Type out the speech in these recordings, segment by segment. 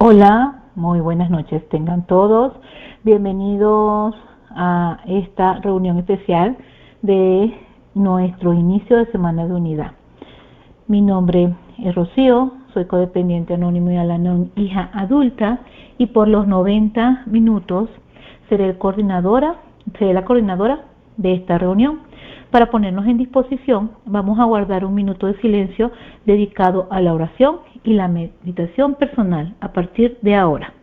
Hola, muy buenas noches tengan todos. Bienvenidos a esta reunión especial de nuestro inicio de Semana de Unidad. Mi nombre es Rocío, soy codependiente anónimo y Al-Anon hija adulta y por los 90 minutos seré la coordinadora de esta reunión. Para ponernos en disposición, vamos a guardar un minuto de silencio dedicado a la oración y la meditación personal a partir de ahora.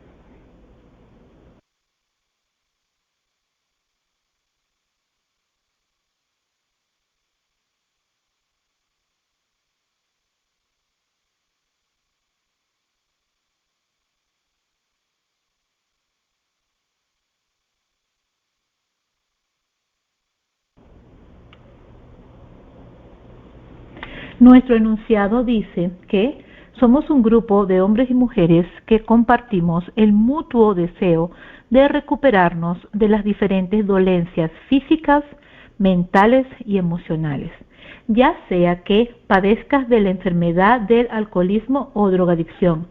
Nuestro enunciado dice que somos un grupo de hombres y mujeres que compartimos el mutuo deseo de recuperarnos de las diferentes dolencias físicas, mentales y emocionales, ya sea que padezcas de la enfermedad del alcoholismo o drogadicción,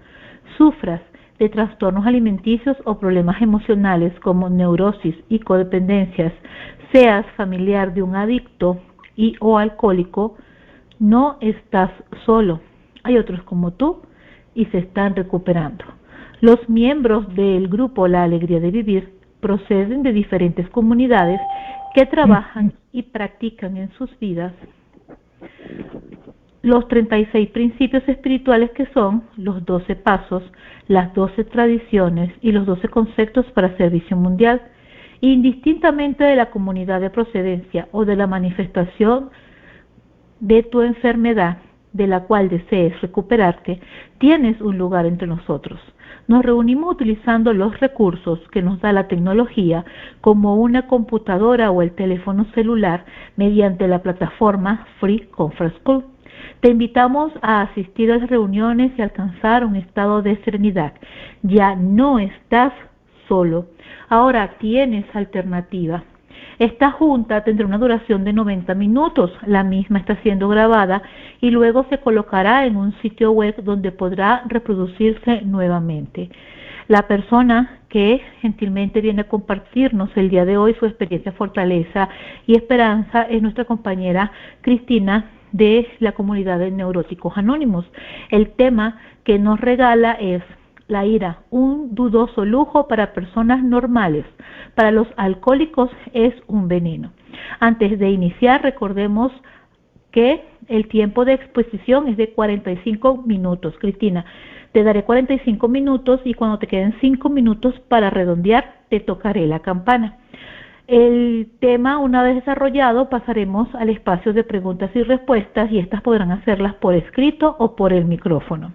sufras de trastornos alimenticios o problemas emocionales como neurosis y codependencias, seas familiar de un adicto y o alcohólico. No estás solo, hay otros como tú y se están recuperando. Los miembros del grupo La Alegría de Vivir proceden de diferentes comunidades que trabajan y practican en sus vidas los 36 principios espirituales que son los 12 pasos, las 12 tradiciones y los 12 conceptos para servicio mundial, indistintamente de la comunidad de procedencia o de la manifestación de tu enfermedad de la cual desees recuperarte, tienes un lugar entre nosotros. Nos reunimos utilizando los recursos que nos da la tecnología, como una computadora o el teléfono celular, mediante la plataforma Free Conference Call. Te invitamos a asistir a las reuniones y alcanzar un estado de serenidad. Ya no estás solo. Ahora tienes alternativa. Esta junta tendrá una duración de 90 minutos. La misma está siendo grabada y luego se colocará en un sitio web donde podrá reproducirse nuevamente. La persona que gentilmente viene a compartirnos el día de hoy su experiencia, fortaleza y esperanza es nuestra compañera Cristina de la comunidad de Neuróticos Anónimos. El tema que nos regala es la ira, un dudoso lujo para personas normales. Para los alcohólicos es un veneno. Antes de iniciar, recordemos que el tiempo de exposición es de 45 minutos. Cristina, te daré 45 minutos y cuando te queden 5 minutos para redondear, te tocaré la campana. El tema, una vez desarrollado, pasaremos al espacio de preguntas y respuestas y estas podrán hacerlas por escrito o por el micrófono.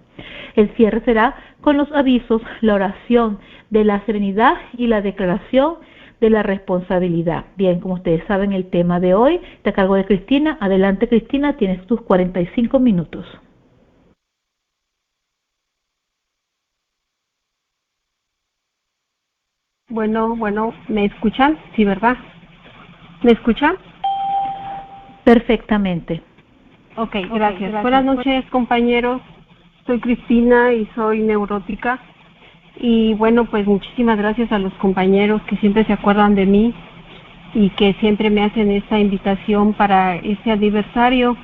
El cierre será con los avisos, la oración de la serenidad y la declaración de la responsabilidad. Bien, como ustedes saben, el tema de hoy está a cargo de Cristina. Adelante, Cristina, tienes tus 45 minutos. Bueno, ¿me escuchan? Sí, ¿verdad? ¿Me escuchan? Perfectamente. Ok, gracias. Buenas noches, compañeros. Soy Cristina y soy neurótica. Y bueno, pues muchísimas gracias a los compañeros que siempre se acuerdan de mí y que siempre me hacen esta invitación para este aniversario.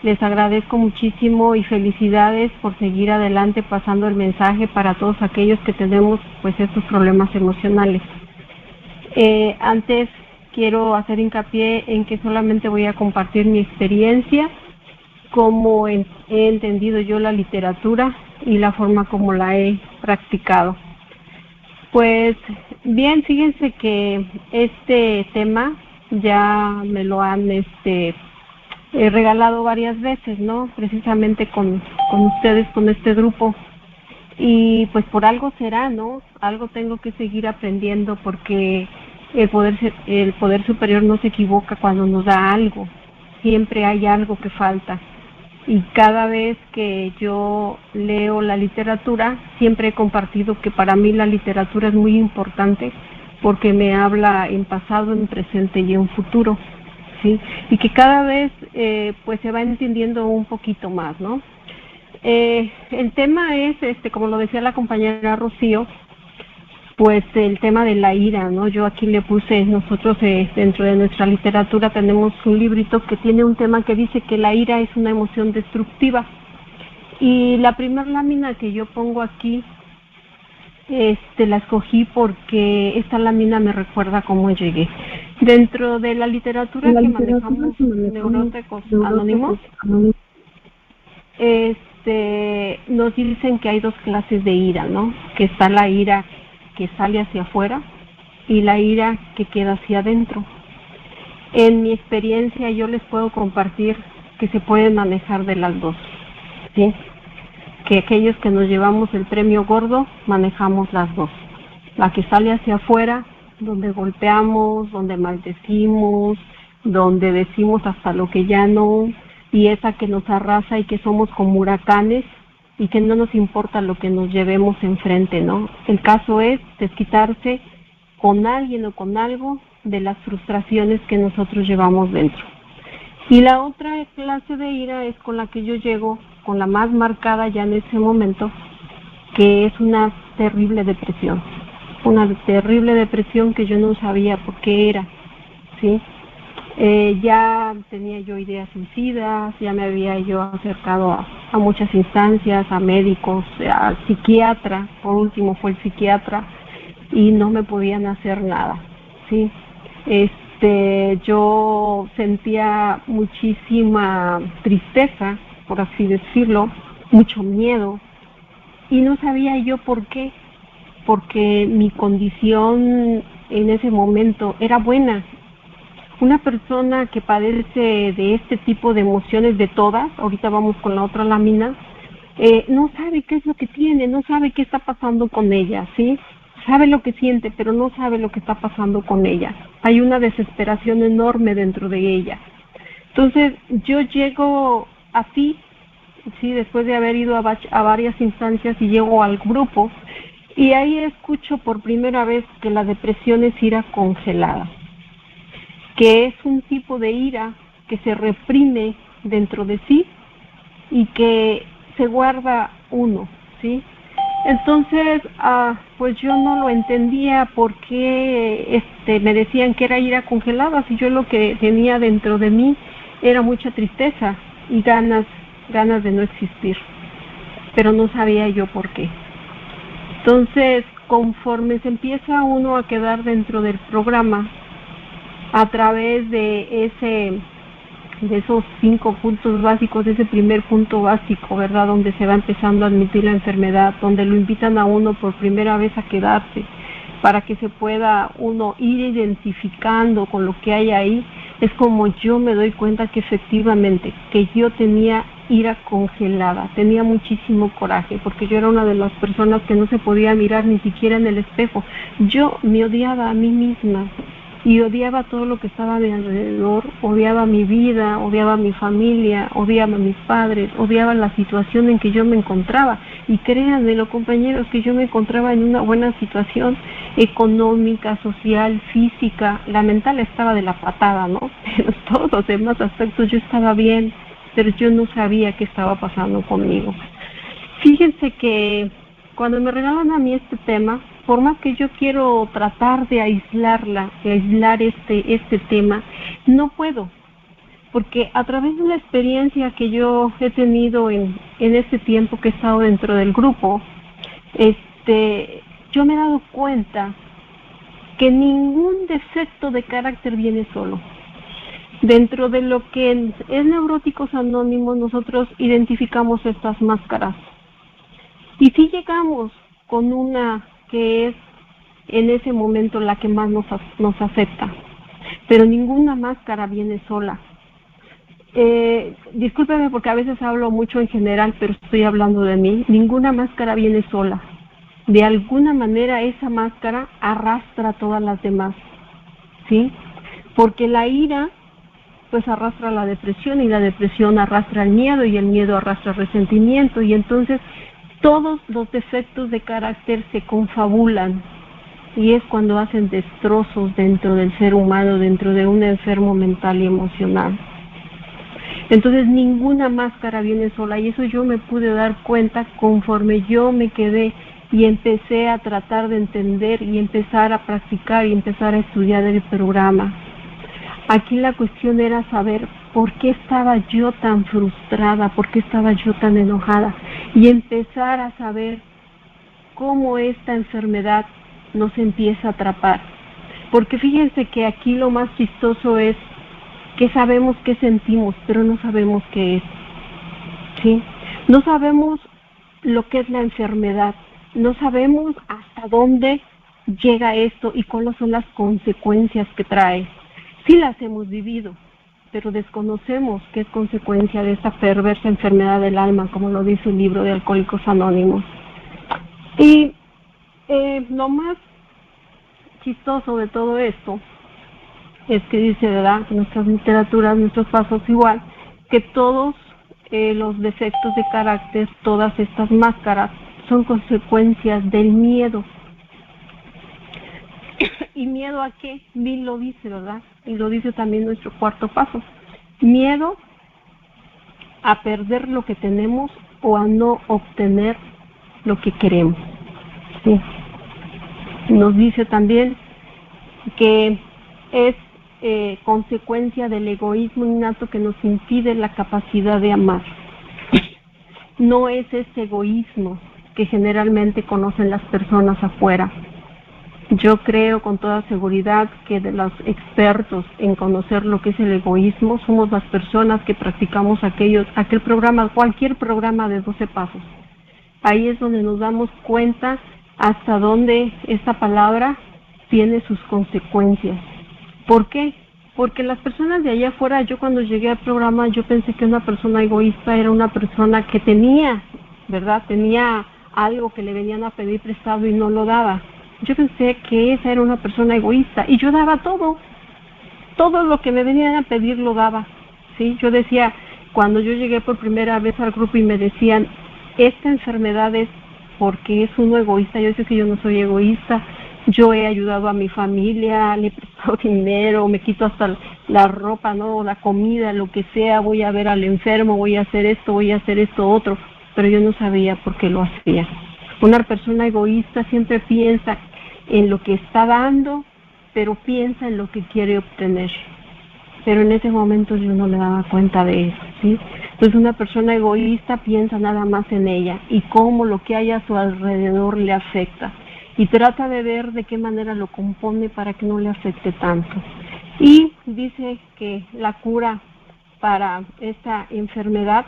Les agradezco muchísimo y felicidades por seguir adelante pasando el mensaje para todos aquellos que tenemos pues estos problemas emocionales. Antes quiero hacer hincapié en que solamente voy a compartir mi experiencia, cómo he entendido yo la literatura y la forma como la he practicado. Pues bien, fíjense que este tema ya me lo han he regalado varias veces, ¿no? Precisamente con ustedes, con este grupo. Y pues por algo será, ¿no? Algo tengo que seguir aprendiendo porque el poder superior no se equivoca cuando nos da algo. Siempre hay algo que falta. Y cada vez que yo leo la literatura, siempre he compartido que para mí la literatura es muy importante porque me habla en pasado, en presente y en futuro. ¿Sí? Y que cada vez pues se va entendiendo un poquito más, ¿no? el tema es, como lo decía la compañera Rocío, pues el tema de la ira, ¿no? Yo aquí le puse, nosotros dentro de nuestra literatura tenemos un librito que tiene un tema que dice que la ira es una emoción destructiva. Y la primera lámina que yo pongo aquí, la escogí porque esta lámina me recuerda cómo llegué. Dentro de la literatura que manejamos, Neuróticos Anónimos, nos dicen que hay dos clases de ira, ¿no? Que está la ira que sale hacia afuera y la ira que queda hacia adentro. En mi experiencia yo les puedo compartir que se pueden manejar de las dos, ¿sí? Que aquellos que nos llevamos el premio gordo manejamos las dos. La que sale hacia afuera, donde golpeamos, donde maldecimos, donde decimos hasta lo que ya no, y esa que nos arrasa y que somos como huracanes y que no nos importa lo que nos llevemos enfrente, ¿no? El caso es desquitarse con alguien o con algo de las frustraciones que nosotros llevamos dentro. Y la otra clase de ira es con la que yo llego, con la más marcada ya en ese momento, que es una terrible depresión que yo no sabía por qué era, ¿sí? Ya tenía yo ideas suicidas, ya me había yo acercado a muchas instancias, a médicos, al psiquiatra, por último fue el psiquiatra, y no me podían hacer nada, ¿sí? Yo sentía muchísima tristeza, por así decirlo, mucho miedo, y no sabía yo por qué, porque mi condición en ese momento era buena. Una persona que padece de este tipo de emociones, de todas, ahorita vamos con la otra lámina, no sabe qué es lo que tiene, no sabe qué está pasando con ella, ¿sí? Sabe lo que siente, pero no sabe lo que está pasando con ella. Hay una desesperación enorme dentro de ella. Entonces, yo llego así, ¿sí? Después de haber ido a varias instancias y llego al grupo, y ahí escucho por primera vez que la depresión es ira congelada, que es un tipo de ira que se reprime dentro de sí y que se guarda uno, ¿sí? Entonces, pues yo no lo entendía porque me decían que era ira congelada, si yo lo que tenía dentro de mí era mucha tristeza y ganas de no existir, pero no sabía yo por qué. Entonces, conforme se empieza uno a quedar dentro del programa, a través de esos 5 puntos básicos, de ese primer punto básico, ¿verdad? Donde se va empezando a admitir la enfermedad, donde lo invitan a uno por primera vez a quedarse, para que se pueda uno ir identificando con lo que hay ahí, es como yo me doy cuenta que efectivamente, que yo tenía ira congelada, tenía muchísimo coraje, porque yo era una de las personas que no se podía mirar ni siquiera en el espejo. Yo me odiaba a mí misma, y odiaba todo lo que estaba a mi alrededor, odiaba mi vida, odiaba mi familia, odiaba a mis padres, odiaba la situación en que yo me encontraba. Y créanme, los compañeros, que yo me encontraba en una buena situación económica, social, física. La mental estaba de la patada, ¿no? Pero todos los demás aspectos yo estaba bien, pero yo no sabía qué estaba pasando conmigo. Fíjense que cuando me regalan a mí este tema, por más que yo quiero tratar de aislar este tema, no puedo, porque a través de la experiencia que yo he tenido en este tiempo que he estado dentro del grupo, yo me he dado cuenta que ningún defecto de carácter viene solo. Dentro de lo que es Neuróticos Anónimos, nosotros identificamos estas máscaras. Y si llegamos con una que es en ese momento la que más nos afecta, pero ninguna máscara viene sola. Discúlpeme porque a veces hablo mucho en general, pero estoy hablando de mí. Ninguna máscara viene sola. De alguna manera esa máscara arrastra a todas las demás, ¿sí? Porque la ira pues arrastra la depresión, y la depresión arrastra el miedo, y el miedo arrastra el resentimiento, y entonces todos los defectos de carácter se confabulan, y es cuando hacen destrozos dentro del ser humano, dentro de un enfermo mental y emocional. Entonces ninguna máscara viene sola, y eso yo me pude dar cuenta conforme yo me quedé y empecé a tratar de entender y empezar a practicar y empezar a estudiar el programa. Aquí la cuestión era saber por qué estaba yo tan frustrada, por qué estaba yo tan enojada, y empezar a saber cómo esta enfermedad nos empieza a atrapar. Porque fíjense que aquí lo más chistoso es que sabemos qué sentimos, pero no sabemos qué es, ¿sí? No sabemos lo que es la enfermedad, no sabemos hasta dónde llega esto y cuáles son las consecuencias que trae. Sí las hemos vivido, pero desconocemos que es consecuencia de esta perversa enfermedad del alma, como lo dice el libro de Alcohólicos Anónimos. Y lo más chistoso de todo esto es que dice, ¿verdad?, que nuestras literaturas, nuestros pasos igual, que todos los defectos de carácter, todas estas máscaras, son consecuencias del miedo. ¿Y miedo a qué? Bill lo dice, ¿verdad? Y lo dice también nuestro cuarto paso. Miedo a perder lo que tenemos o a no obtener lo que queremos. Sí. Nos dice también que es consecuencia del egoísmo innato que nos impide la capacidad de amar. No es ese egoísmo que generalmente conocen las personas afuera. Yo creo con toda seguridad que de los expertos en conocer lo que es el egoísmo somos las personas que practicamos aquel programa, cualquier programa de 12 pasos. Ahí es donde nos damos cuenta hasta dónde esta palabra tiene sus consecuencias. ¿Por qué? Porque las personas de allá afuera, yo cuando llegué al programa, yo pensé que una persona egoísta era una persona que tenía, ¿verdad? Tenía algo que le venían a pedir prestado y no lo daba. Yo pensé que esa era una persona egoísta y yo daba todo lo que me venían a pedir lo daba, ¿sí? Yo decía, cuando yo llegué por primera vez al grupo y me decían, esta enfermedad es porque es uno egoísta, yo decía que yo no soy egoísta, yo he ayudado a mi familia, le he prestado dinero, me quito hasta la ropa, ¿no?, la comida, lo que sea, voy a ver al enfermo, voy a hacer esto otro, pero yo no sabía por qué lo hacía. Una persona egoísta siempre piensa en lo que está dando, pero piensa en lo que quiere obtener. Pero en ese momento yo no le daba cuenta de eso, ¿sí? Entonces una persona egoísta piensa nada más en ella y cómo lo que hay a su alrededor le afecta. Y trata de ver de qué manera lo compone para que no le afecte tanto. Y dice que la cura para esta enfermedad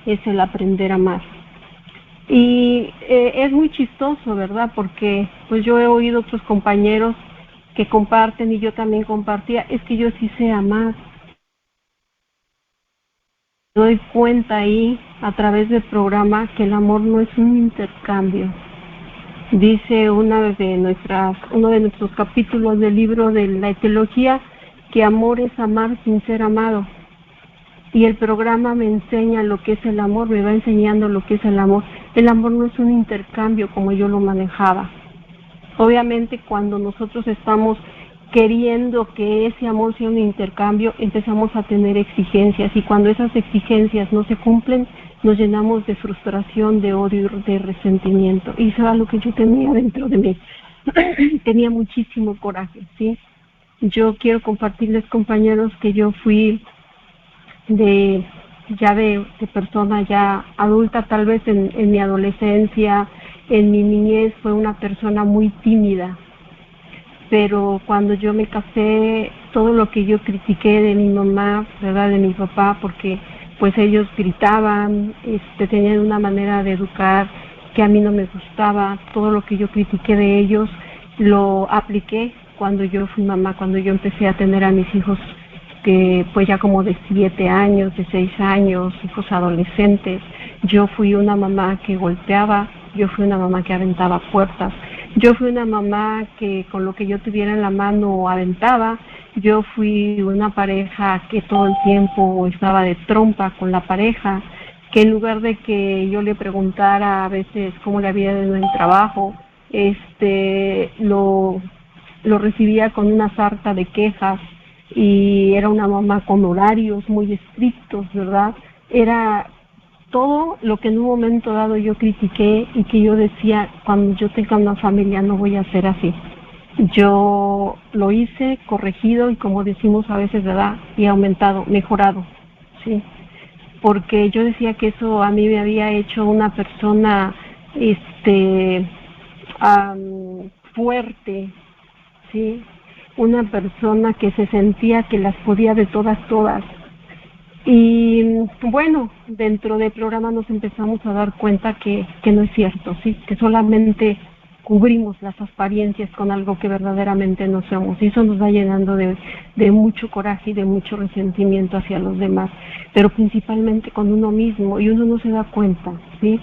es el aprender a amar. Y es muy chistoso, ¿verdad? Porque pues yo he oído otros compañeros que comparten y yo también compartía, es que yo sí sé amar. Me doy cuenta ahí a través del programa que el amor no es un intercambio. Dice uno de nuestros capítulos del libro de la etiología que amor es amar sin ser amado. Y el programa me enseña lo que es el amor, me va enseñando lo que es el amor. El amor no es un intercambio como yo lo manejaba. Obviamente cuando nosotros estamos queriendo que ese amor sea un intercambio, empezamos a tener exigencias y cuando esas exigencias no se cumplen, nos llenamos de frustración, de odio y de resentimiento. Y eso era lo que yo tenía dentro de mí. Tenía muchísimo coraje, ¿sí? Yo quiero compartirles, compañeros, que yo fui de persona ya adulta, tal vez en mi adolescencia, en mi niñez, fue una persona muy tímida. Pero cuando yo me casé, todo lo que yo critiqué de mi mamá, ¿verdad?, de mi papá, porque pues ellos gritaban, tenían una manera de educar que a mí no me gustaba, todo lo que yo critiqué de ellos lo apliqué cuando yo fui mamá, cuando yo empecé a tener a mis hijos que pues ya como de 7 años, de 6 años, hijos adolescentes. Yo fui una mamá que golpeaba, yo fui una mamá que aventaba puertas, yo fui una mamá que con lo que yo tuviera en la mano aventaba, yo fui una pareja que todo el tiempo estaba de trompa con la pareja, que en lugar de que yo le preguntara a veces cómo le había ido en el trabajo, lo recibía con una sarta de quejas, y era una mamá con horarios muy estrictos, ¿verdad? Era todo lo que en un momento dado yo critiqué y que yo decía, cuando yo tenga una familia no voy a ser así. Yo lo hice, corregido y como decimos a veces, ¿verdad? Y aumentado, mejorado, ¿sí? Porque yo decía que eso a mí me había hecho una persona, fuerte, ¿sí? Una persona que se sentía que las podía de todas. Y bueno, dentro del programa nos empezamos a dar cuenta que no es cierto, ¿sí? Que solamente cubrimos las apariencias con algo que verdaderamente no somos. Y eso nos va llenando de mucho coraje y de mucho resentimiento hacia los demás, pero principalmente con uno mismo, y uno no se da cuenta, ¿sí?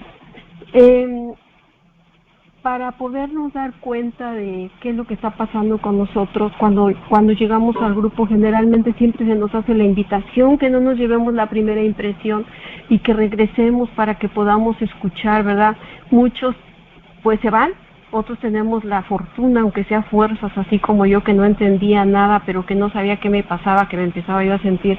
Para podernos dar cuenta de qué es lo que está pasando con nosotros, cuando llegamos al grupo, generalmente siempre se nos hace la invitación que no nos llevemos la primera impresión y que regresemos para que podamos escuchar, ¿verdad? Muchos pues se van, otros tenemos la fortuna, aunque sea fuerzas, así como yo que no entendía nada, pero que no sabía qué me pasaba, que me empezaba yo a sentir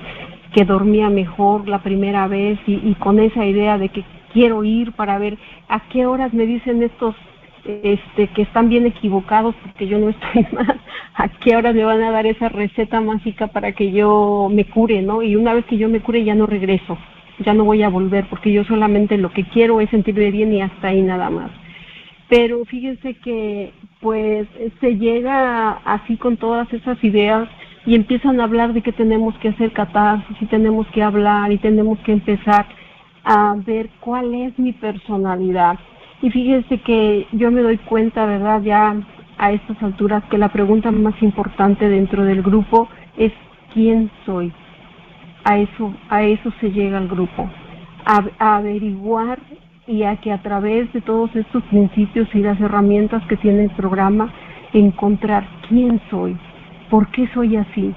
que dormía mejor la primera vez y con esa idea de que quiero ir para ver a qué horas me dicen estos que están bien equivocados, porque yo no estoy mal, a qué horas me van a dar esa receta mágica para que yo me cure, ¿no? Y una vez que yo me cure ya no regreso, ya no voy a volver, porque yo solamente lo que quiero es sentirme bien y hasta ahí nada más. Pero fíjense que pues se llega así con todas esas ideas y empiezan a hablar de que tenemos que hacer catarsis y tenemos que hablar y tenemos que empezar a ver cuál es mi personalidad. Y fíjense que yo me doy cuenta, ¿verdad?, ya a estas alturas, que la pregunta más importante dentro del grupo es ¿quién soy? A eso se llega al grupo, a averiguar y a que a través de todos estos principios y las herramientas que tiene el programa, encontrar quién soy, por qué soy así,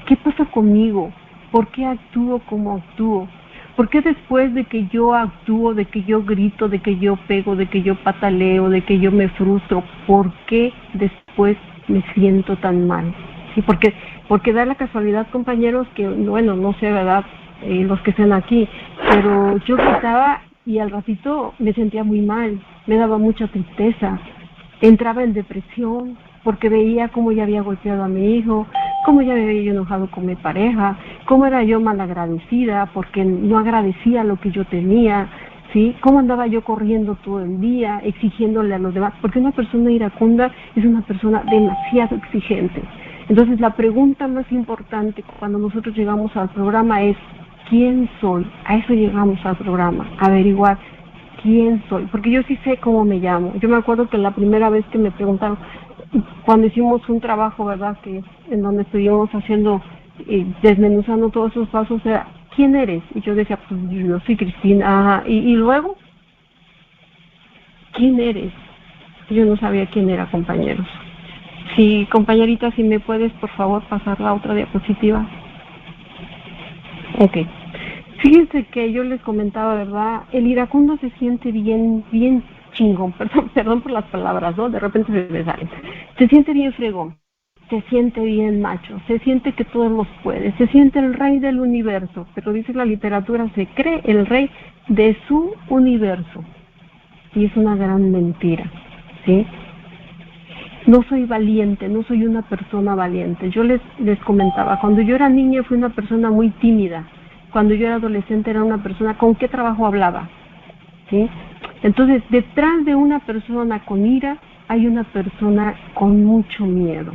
qué pasa conmigo, por qué actúo como actúo. ¿Por qué después de que yo actúo, de que yo grito, de que yo pego, de que yo pataleo, de que yo me frustro, por qué después me siento tan mal? Sí, porque da la casualidad, compañeros, que, bueno, no sé, ¿verdad?, los que estén aquí, pero yo gritaba y al ratito me sentía muy mal, me daba mucha tristeza, entraba en depresión, porque veía cómo ya había golpeado a mi hijo, cómo ya me había yo enojado con mi pareja, cómo era yo malagradecida porque no agradecía lo que yo tenía, ¿sí? Cómo andaba yo corriendo todo el día, exigiéndole a los demás, porque una persona iracunda es una persona demasiado exigente. Entonces la pregunta más importante cuando nosotros llegamos al programa es ¿quién soy? A eso llegamos al programa, a averiguar quién soy, porque yo sí sé cómo me llamo. Yo me acuerdo que la primera vez que me preguntaron, cuando hicimos un trabajo, ¿verdad?, que en donde estuvimos haciendo, desmenuzando todos esos pasos, era ¿quién eres? Y yo decía, pues yo soy Cristina. Y luego, ¿quién eres? Yo no sabía quién era, compañeros. Sí, compañerita, si me puedes, por favor, pasar la otra diapositiva. Ok. Fíjense que yo les comentaba, ¿verdad? El iracundo se siente bien chingón, perdón por las palabras, ¿no? De repente se me salen. Se siente bien fregón, se siente bien macho, se siente que todos los puede, se siente el rey del universo, pero dice la literatura, se cree el rey de su universo. Y es una gran mentira, ¿sí? No soy valiente, no soy una persona valiente. Yo les comentaba, cuando yo era niña fui una persona muy tímida. Cuando yo era adolescente era una persona, ¿con qué trabajo hablaba? ¿Sí? Entonces, detrás de una persona con ira hay una persona con mucho miedo.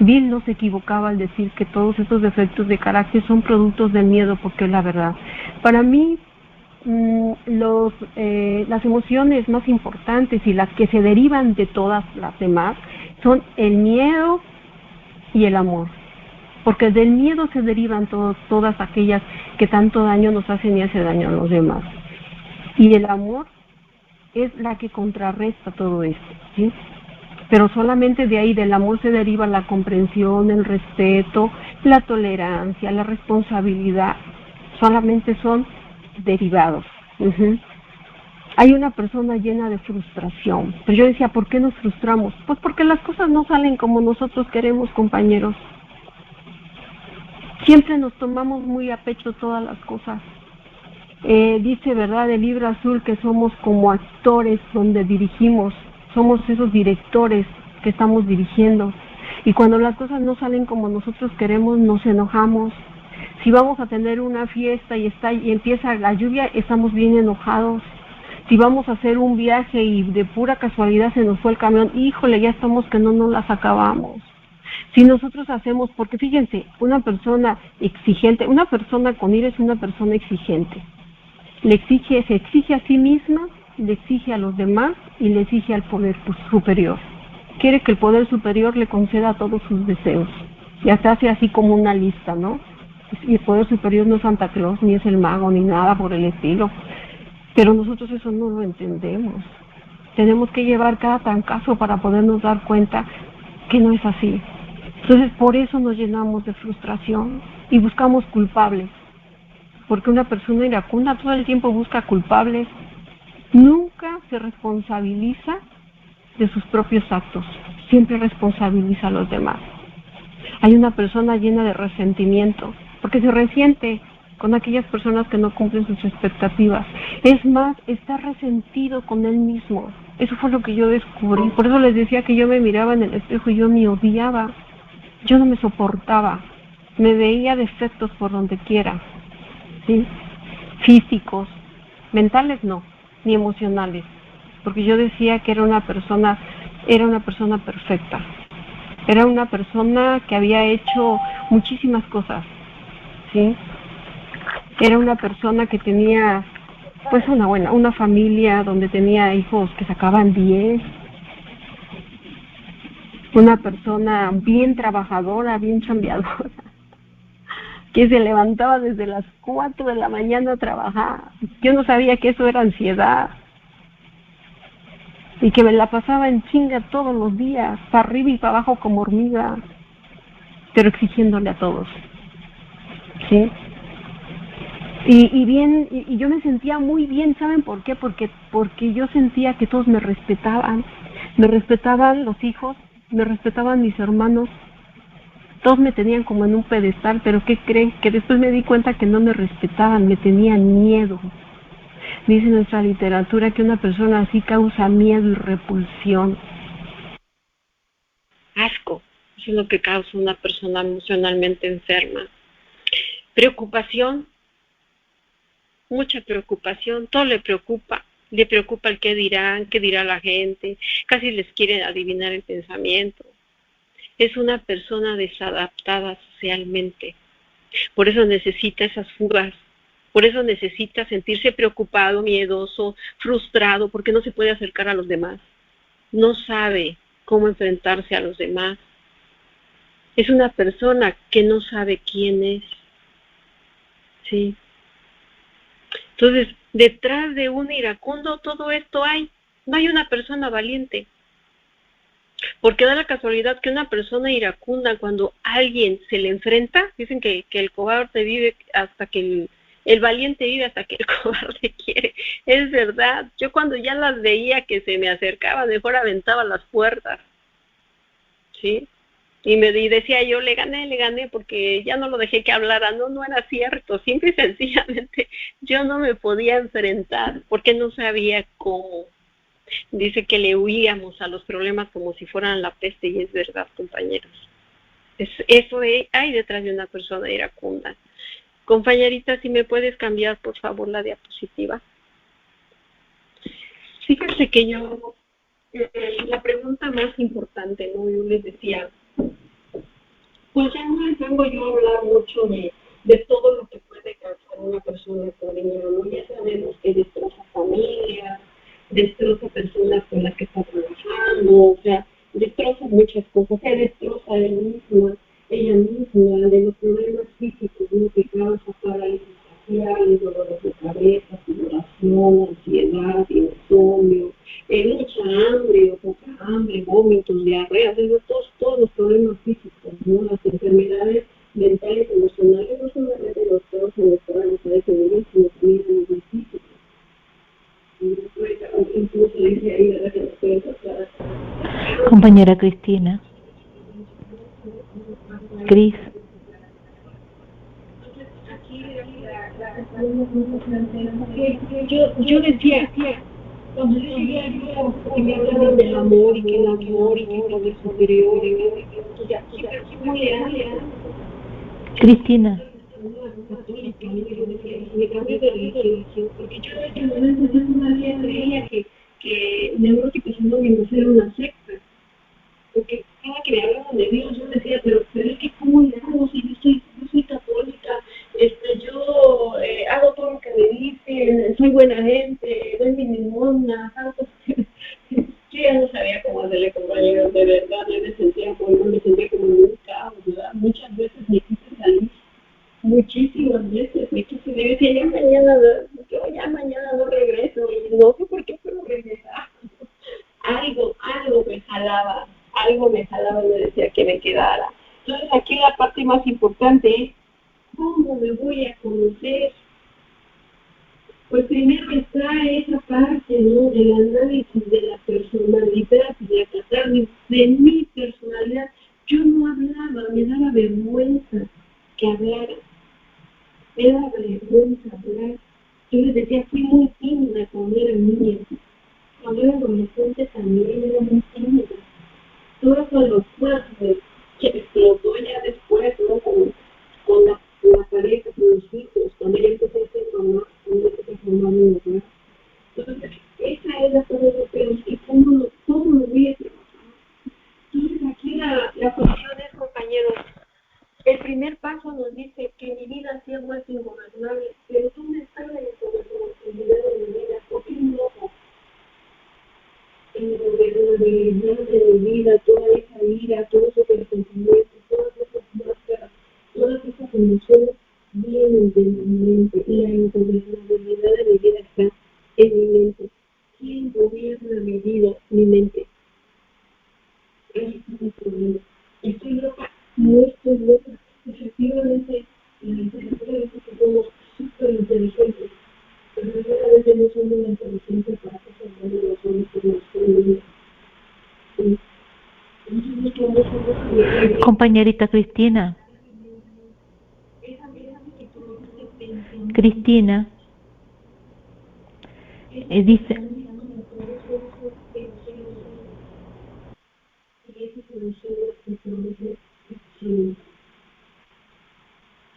Bill no se equivocaba al decir que todos estos defectos de carácter son productos del miedo, porque es la verdad. Para mí, las emociones más importantes y las que se derivan de todas las demás son el miedo y el amor. Porque del miedo se derivan todas aquellas que tanto daño nos hacen y hace daño a los demás. Y el amor es la que contrarresta todo esto, ¿sí? Pero solamente de ahí, del amor, se deriva la comprensión, el respeto, la tolerancia, la responsabilidad. Solamente son derivados. Hay una persona llena de frustración. Pero yo decía, ¿por qué nos frustramos? Pues porque las cosas no salen como nosotros queremos, compañeros. Siempre nos tomamos muy a pecho todas las cosas. Dice, ¿verdad?, el libro azul, que somos como actores donde dirigimos, somos esos directores que estamos dirigiendo. Y cuando las cosas no salen como nosotros queremos, nos enojamos. Si vamos a tener una fiesta y empieza la lluvia, estamos bien enojados. Si vamos a hacer un viaje y de pura casualidad se nos fue el camión, híjole, ya estamos que no nos las acabamos. Si nosotros hacemos, porque fíjense, una persona exigente, una persona con ira es una persona exigente. Se exige a sí misma, le exige a los demás y le exige al poder superior. Quiere que el poder superior le conceda todos sus deseos. Ya se hace así como una lista, ¿no? Y el poder superior no es Santa Claus, ni es el mago, ni nada por el estilo. Pero nosotros eso no lo entendemos. Tenemos que llevar cada trancazo para podernos dar cuenta que no es así. Entonces, por eso nos llenamos de frustración y buscamos culpables. Porque una persona iracunda todo el tiempo busca culpables. Nunca se responsabiliza de sus propios actos. Siempre responsabiliza a los demás. Hay una persona llena de resentimiento, porque se resiente con aquellas personas que no cumplen sus expectativas. Es más, está resentido con él mismo. Eso fue lo que yo descubrí. Por eso les decía que yo me miraba en el espejo y yo me odiaba. Yo no me soportaba. Me veía defectos por donde quiera, ¿sí? Físicos, mentales no, ni emocionales. Porque yo decía que era una persona perfecta. Era una persona que había hecho muchísimas cosas, ¿sí? Era una persona que tenía, pues, una familia donde tenía hijos que sacaban 10. Una persona bien trabajadora, bien chambeadora, que se levantaba desde las 4 de la mañana a trabajar. Yo no sabía que eso era ansiedad. Y que me la pasaba en chinga todos los días, para arriba y para abajo como hormiga, pero exigiéndole a todos, ¿sí? Y yo me sentía muy bien, ¿saben por qué? Porque yo sentía que todos me respetaban los hijos, me respetaban mis hermanos, todos me tenían como en un pedestal, pero ¿qué creen? Que después me di cuenta que no me respetaban, me tenían miedo. Dice nuestra literatura que una persona así causa miedo y repulsión. Asco, eso es lo que causa una persona emocionalmente enferma. Preocupación, mucha preocupación, todo le preocupa el qué dirá la gente, casi les quieren adivinar el pensamiento. Es una persona desadaptada socialmente, por eso necesita esas fugas. Por eso necesita sentirse preocupado, miedoso, frustrado, porque no se puede acercar a los demás. No sabe cómo enfrentarse a los demás. Es una persona que no sabe quién es. ¿Sí? Entonces, detrás de un iracundo todo esto hay. No hay una persona valiente. Porque da la casualidad que una persona iracunda, cuando alguien se le enfrenta, dicen que el cobarde vive hasta que el valiente vive hasta que el cobarde quiere. Es verdad. Yo cuando ya las veía que se me acercaban, mejor aventaba las puertas, ¿sí? Y decía yo, le gané, porque ya no lo dejé que hablara. No era cierto. Simple y sencillamente yo no me podía enfrentar porque no sabía cómo. Dice que le huíamos a los problemas como si fueran la peste, y es verdad, compañeros. Eso hay detrás de una persona iracunda. Compañerita, si me puedes cambiar, por favor, la diapositiva. Fíjense que yo, la pregunta más importante, ¿no? Yo les decía, pues ya no les vengo yo a hablar mucho de todo lo que puede causar una persona con dinero, ¿no? Ya sabemos que destroza familias, destroza personas con las que está trabajando, o sea, destroza muchas cosas, se destroza ella misma, de los problemas físicos, ¿no? Que causa parálisis faciales, dolores de cabeza, sudoración, ansiedad, insomnio, mucha hambre o poca hambre, vómitos, diarreas, todos los problemas físicos, ¿no? Las enfermedades mentales, emocionales, no solamente los causan emocionales a ese nivel, sino también a nivel físico. Incluso dice ahí, ¿verdad?, que nos pueden causar. Compañera Cristina. Cris. Yo decía, cuando yo llegué aquí, que me hablaban del amor y que el amor y que el poder superior, y ya, ¿cómo era? Cristina. Me cambié de religión, porque yo en ese momento yo todavía creía que neuróticos anónimos era una secta, porque cada que me hablaban de Dios yo decía, pero es que cómo le hago si yo soy católica, yo hago todo lo que me dicen, soy buena gente, doy mi limosna, hago cosas que yo ya no sabía cómo hacerle, compañeros, de verdad, yo me sentía como en un caos, ¿verdad? Muchas veces me quise salir, muchísimas veces me quise, me decía, ya mañana no regreso, y no sé por qué, pero regresaba. Algo me jalaba y me decía que me quedara. Entonces aquí la parte más importante es, ¿cómo me voy a conocer? Pues primero está esa parte, ¿no? Del análisis de la personalidad, de la catarsis, de mi personalidad. Yo no hablaba, me daba vergüenza que hablara. Me daba vergüenza hablar. Yo les decía, fui muy tímida cuando era niña. Cuando era adolescente también era muy tímida. Todo eso de los fuertes que explotó ya después, ¿no? Con la pareja, con los hijos, cuando ya empecé a ser mamá, cuando empecé a formar mi hogar. Entonces, esa es la cosa de pero y cómo lo voy a trabajar. Entonces, aquí la cuestión es, compañeros, el primer paso nos dice que mi vida se ha vuelto ingobernable, pero ¿dónde está la ingobernabilidad de mi vida? ¿Por qué no? En la gobernabilidad de mi vida, toda esa ira, todos esos resentimientos, todas esas máscaras, todas esas emociones vienen de mi mente. La ingobernabilidad de mi vida está en mi mente. ¿Quién gobierna mi vida? Mi mente. Ese es el problema. ¿Estoy loca? No estoy loca. Efectivamente, la literatura dice que somos súper inteligentes. Pero verdaderamente no somos la inteligencia para que se vean los hombres que nos convienen. Compañerita Cristina. Cristina. Dice.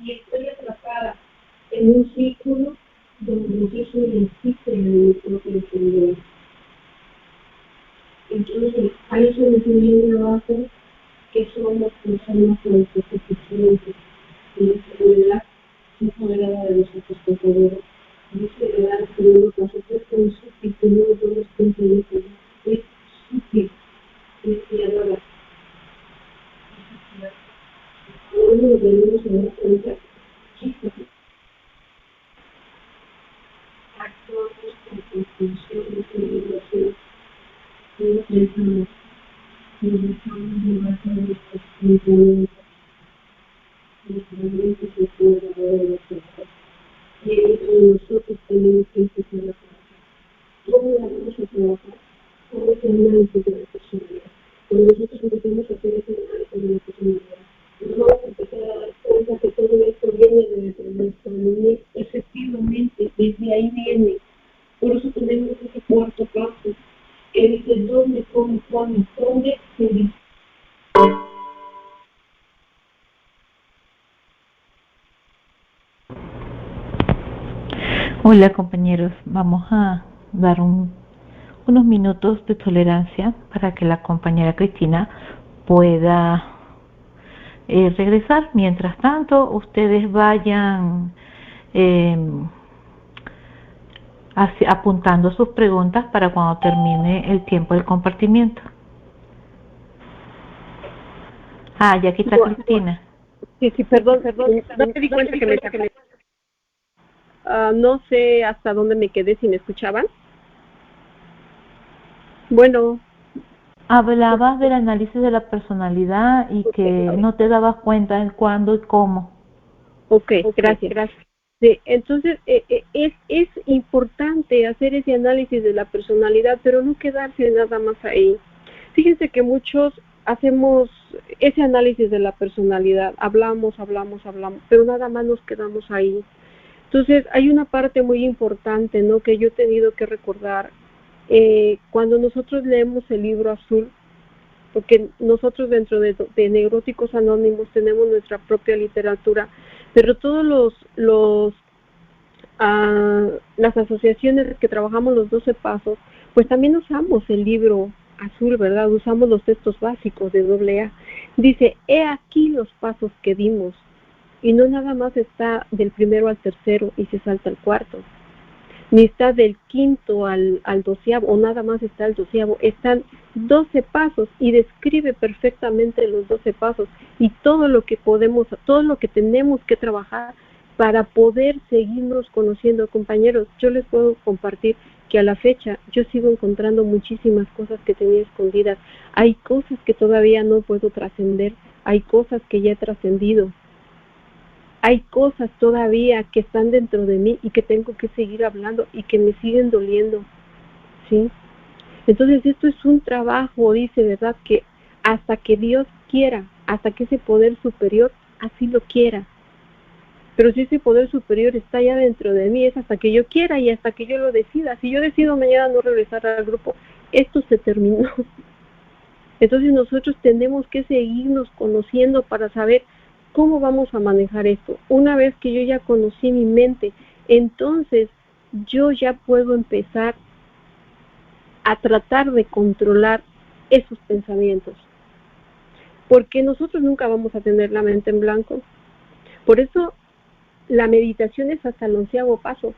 Y estoy atrapada en un círculo donde yo soy el ciclo de mi propia enfermedad. Entonces, a eso me enseñó una base que somos personas autosuficientes. Y la enfermedad es moderada de los otros compañeros. Y es heredar el segundo paso, que es tan sutil que no lo podemos comprender. Es sutil, es creadora. Ahora lo tenemos en la cuenta. Actuamos con comprensión de celebración. No pensamos, nos dejamos llevar por nuestros pensamientos. Nuestra mente se puede ahora de nosotros. Y dentro de nosotros tenemos que empezar a trabajar. ¿Cómo la vamos a trabajar? Con ese análisis de la personalidad. Cuando nosotros empezamos a hacer ese análisis de la personalidad, nos vamos a empezar a dar cuenta que todo esto viene de nuestra niñez. Efectivamente, desde ahí viene. Por eso tenemos ese cuarto paso, que dice dónde, cómo, cuándo, dónde se dice. Hola compañeros, vamos a dar unos minutos de tolerancia para que la compañera Cristina pueda regresar. Mientras tanto, ustedes vayan apuntando sus preguntas para cuando termine el tiempo del compartimiento. Ya aquí está Cristina. Sí, perdón, no me di cuenta que me... no sé hasta dónde me quedé, si me escuchaban. Bueno. Hablabas del análisis de la personalidad y que no te dabas cuenta de cuándo y cómo. Ok, gracias. Sí, entonces es importante hacer ese análisis de la personalidad, pero no quedarse nada más ahí. Fíjense que muchos hacemos ese análisis de la personalidad, hablamos, pero nada más nos quedamos ahí. Entonces, hay una parte muy importante, ¿no?, que yo he tenido que recordar. Cuando nosotros leemos el libro azul, porque nosotros dentro de Neuróticos Anónimos tenemos nuestra propia literatura, pero todos las asociaciones que trabajamos los 12 pasos, pues también usamos el libro azul, ¿verdad? Usamos los textos básicos de AA. Dice, he aquí los pasos que dimos, y no nada más está del primero al tercero y se salta al cuarto, ni está del quinto al 12º, o nada más está el 12º, están 12 pasos y describe perfectamente los 12 pasos y todo lo que tenemos que trabajar para poder seguirnos conociendo. Compañeros, yo les puedo compartir que a la fecha yo sigo encontrando muchísimas cosas que tenía escondidas. Hay cosas que todavía no puedo trascender, hay cosas que ya he trascendido. Hay cosas todavía que están dentro de mí y que tengo que seguir hablando y que me siguen doliendo, ¿sí? Entonces esto es un trabajo, dice, ¿verdad?, que hasta que Dios quiera, hasta que ese poder superior así lo quiera. Pero si ese poder superior está ya dentro de mí, es hasta que yo quiera y hasta que yo lo decida. Si yo decido mañana no regresar al grupo, esto se terminó. Entonces nosotros tenemos que seguirnos conociendo para saber ¿cómo vamos a manejar esto? Una vez que yo ya conocí mi mente, entonces yo ya puedo empezar a tratar de controlar esos pensamientos. Porque nosotros nunca vamos a tener la mente en blanco. Por eso la meditación es hasta el 11º paso.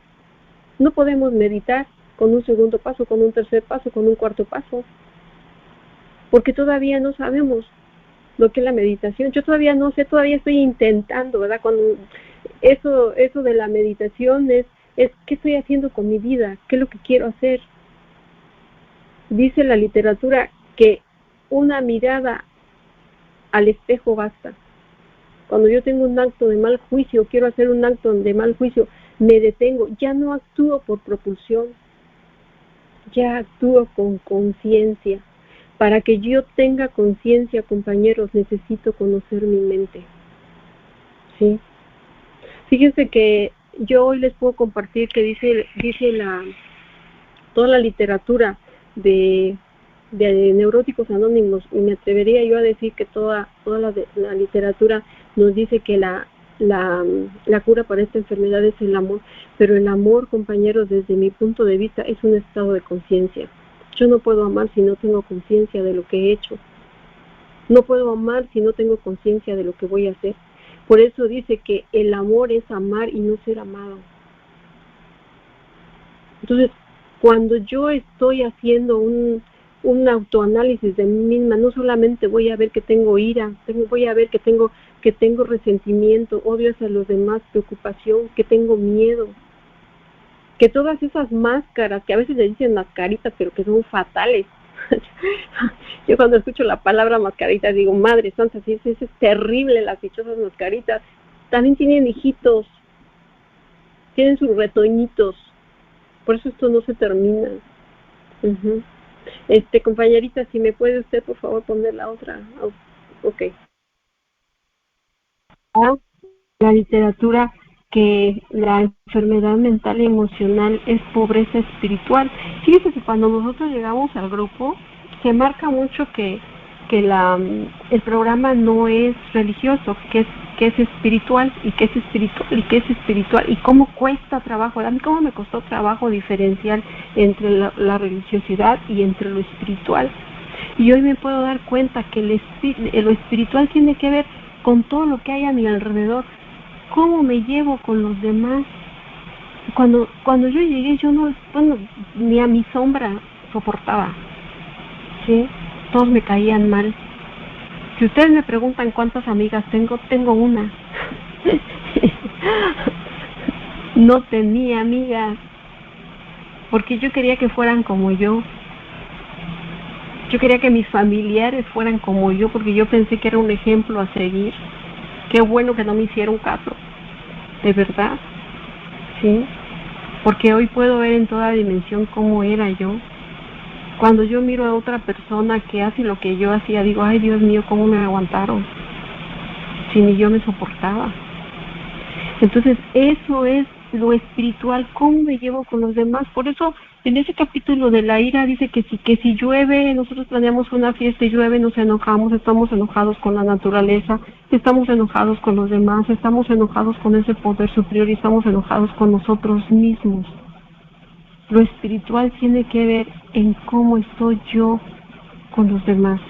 No podemos meditar con un segundo paso, con un tercer paso, con un cuarto paso. Porque todavía no sabemos lo que es la meditación. Yo todavía no sé, todavía estoy intentando, ¿verdad? Cuando eso de la meditación es ¿qué estoy haciendo con mi vida? ¿Qué es lo que quiero hacer? Dice la literatura que una mirada al espejo basta. Cuando yo tengo un acto de mal juicio, quiero hacer un acto de mal juicio, me detengo, ya no actúo por propulsión, ya actúo con conciencia. Para que yo tenga conciencia, compañeros, necesito conocer mi mente. ¿Sí? Fíjense que yo hoy les puedo compartir que dice toda la literatura de Neuróticos Anónimos, y me atrevería yo a decir que toda la literatura nos dice que la cura para esta enfermedad es el amor, pero el amor, compañeros, desde mi punto de vista, es un estado de conciencia. Yo no puedo amar si no tengo conciencia de lo que he hecho. No puedo amar si no tengo conciencia de lo que voy a hacer. Por eso dice que el amor es amar y no ser amado. Entonces, cuando yo estoy haciendo un autoanálisis de mí misma, no solamente voy a ver que tengo ira, voy a ver que tengo resentimiento, odio hacia los demás, preocupación, que tengo miedo, que todas esas máscaras, que a veces le dicen mascaritas, pero que son fatales. Yo cuando escucho la palabra mascarita digo, madre santa, sí, es terrible, las dichosas mascaritas. También tienen hijitos, tienen sus retoñitos, por eso esto no se termina. Compañerita, si me puede usted por favor poner la otra. Ok. La literatura que la enfermedad mental y emocional es pobreza espiritual. Fíjese que cuando nosotros llegamos al grupo se marca mucho que el programa no es religioso, que es espiritual, y que es espiritual, y que es espiritual, y cómo cuesta trabajo. A mí cómo me costó trabajo diferenciar entre la religiosidad y entre lo espiritual. Y hoy me puedo dar cuenta que lo espiritual tiene que ver con todo lo que hay a mi alrededor. ¿Cómo me llevo con los demás? Cuando yo llegué, yo ni a mi sombra soportaba, ¿sí? Todos me caían mal. Si ustedes me preguntan cuántas amigas tengo una. No tenía amigas, porque yo quería que fueran como yo. Yo quería que mis familiares fueran como yo, porque yo pensé que era un ejemplo a seguir. Qué bueno que no me hicieron caso, de verdad, ¿sí? Porque hoy puedo ver en toda dimensión cómo era yo. Cuando yo miro a otra persona que hace lo que yo hacía, digo, ay Dios mío, cómo me aguantaron, si ni yo me soportaba. Entonces, eso es lo espiritual, cómo me llevo con los demás. Por eso en ese capítulo de la ira dice que si llueve, nosotros planeamos una fiesta y llueve, nos enojamos, estamos enojados con la naturaleza, estamos enojados con los demás, estamos enojados con ese poder superior y estamos enojados con nosotros mismos. Lo espiritual tiene que ver en cómo estoy yo con los demás.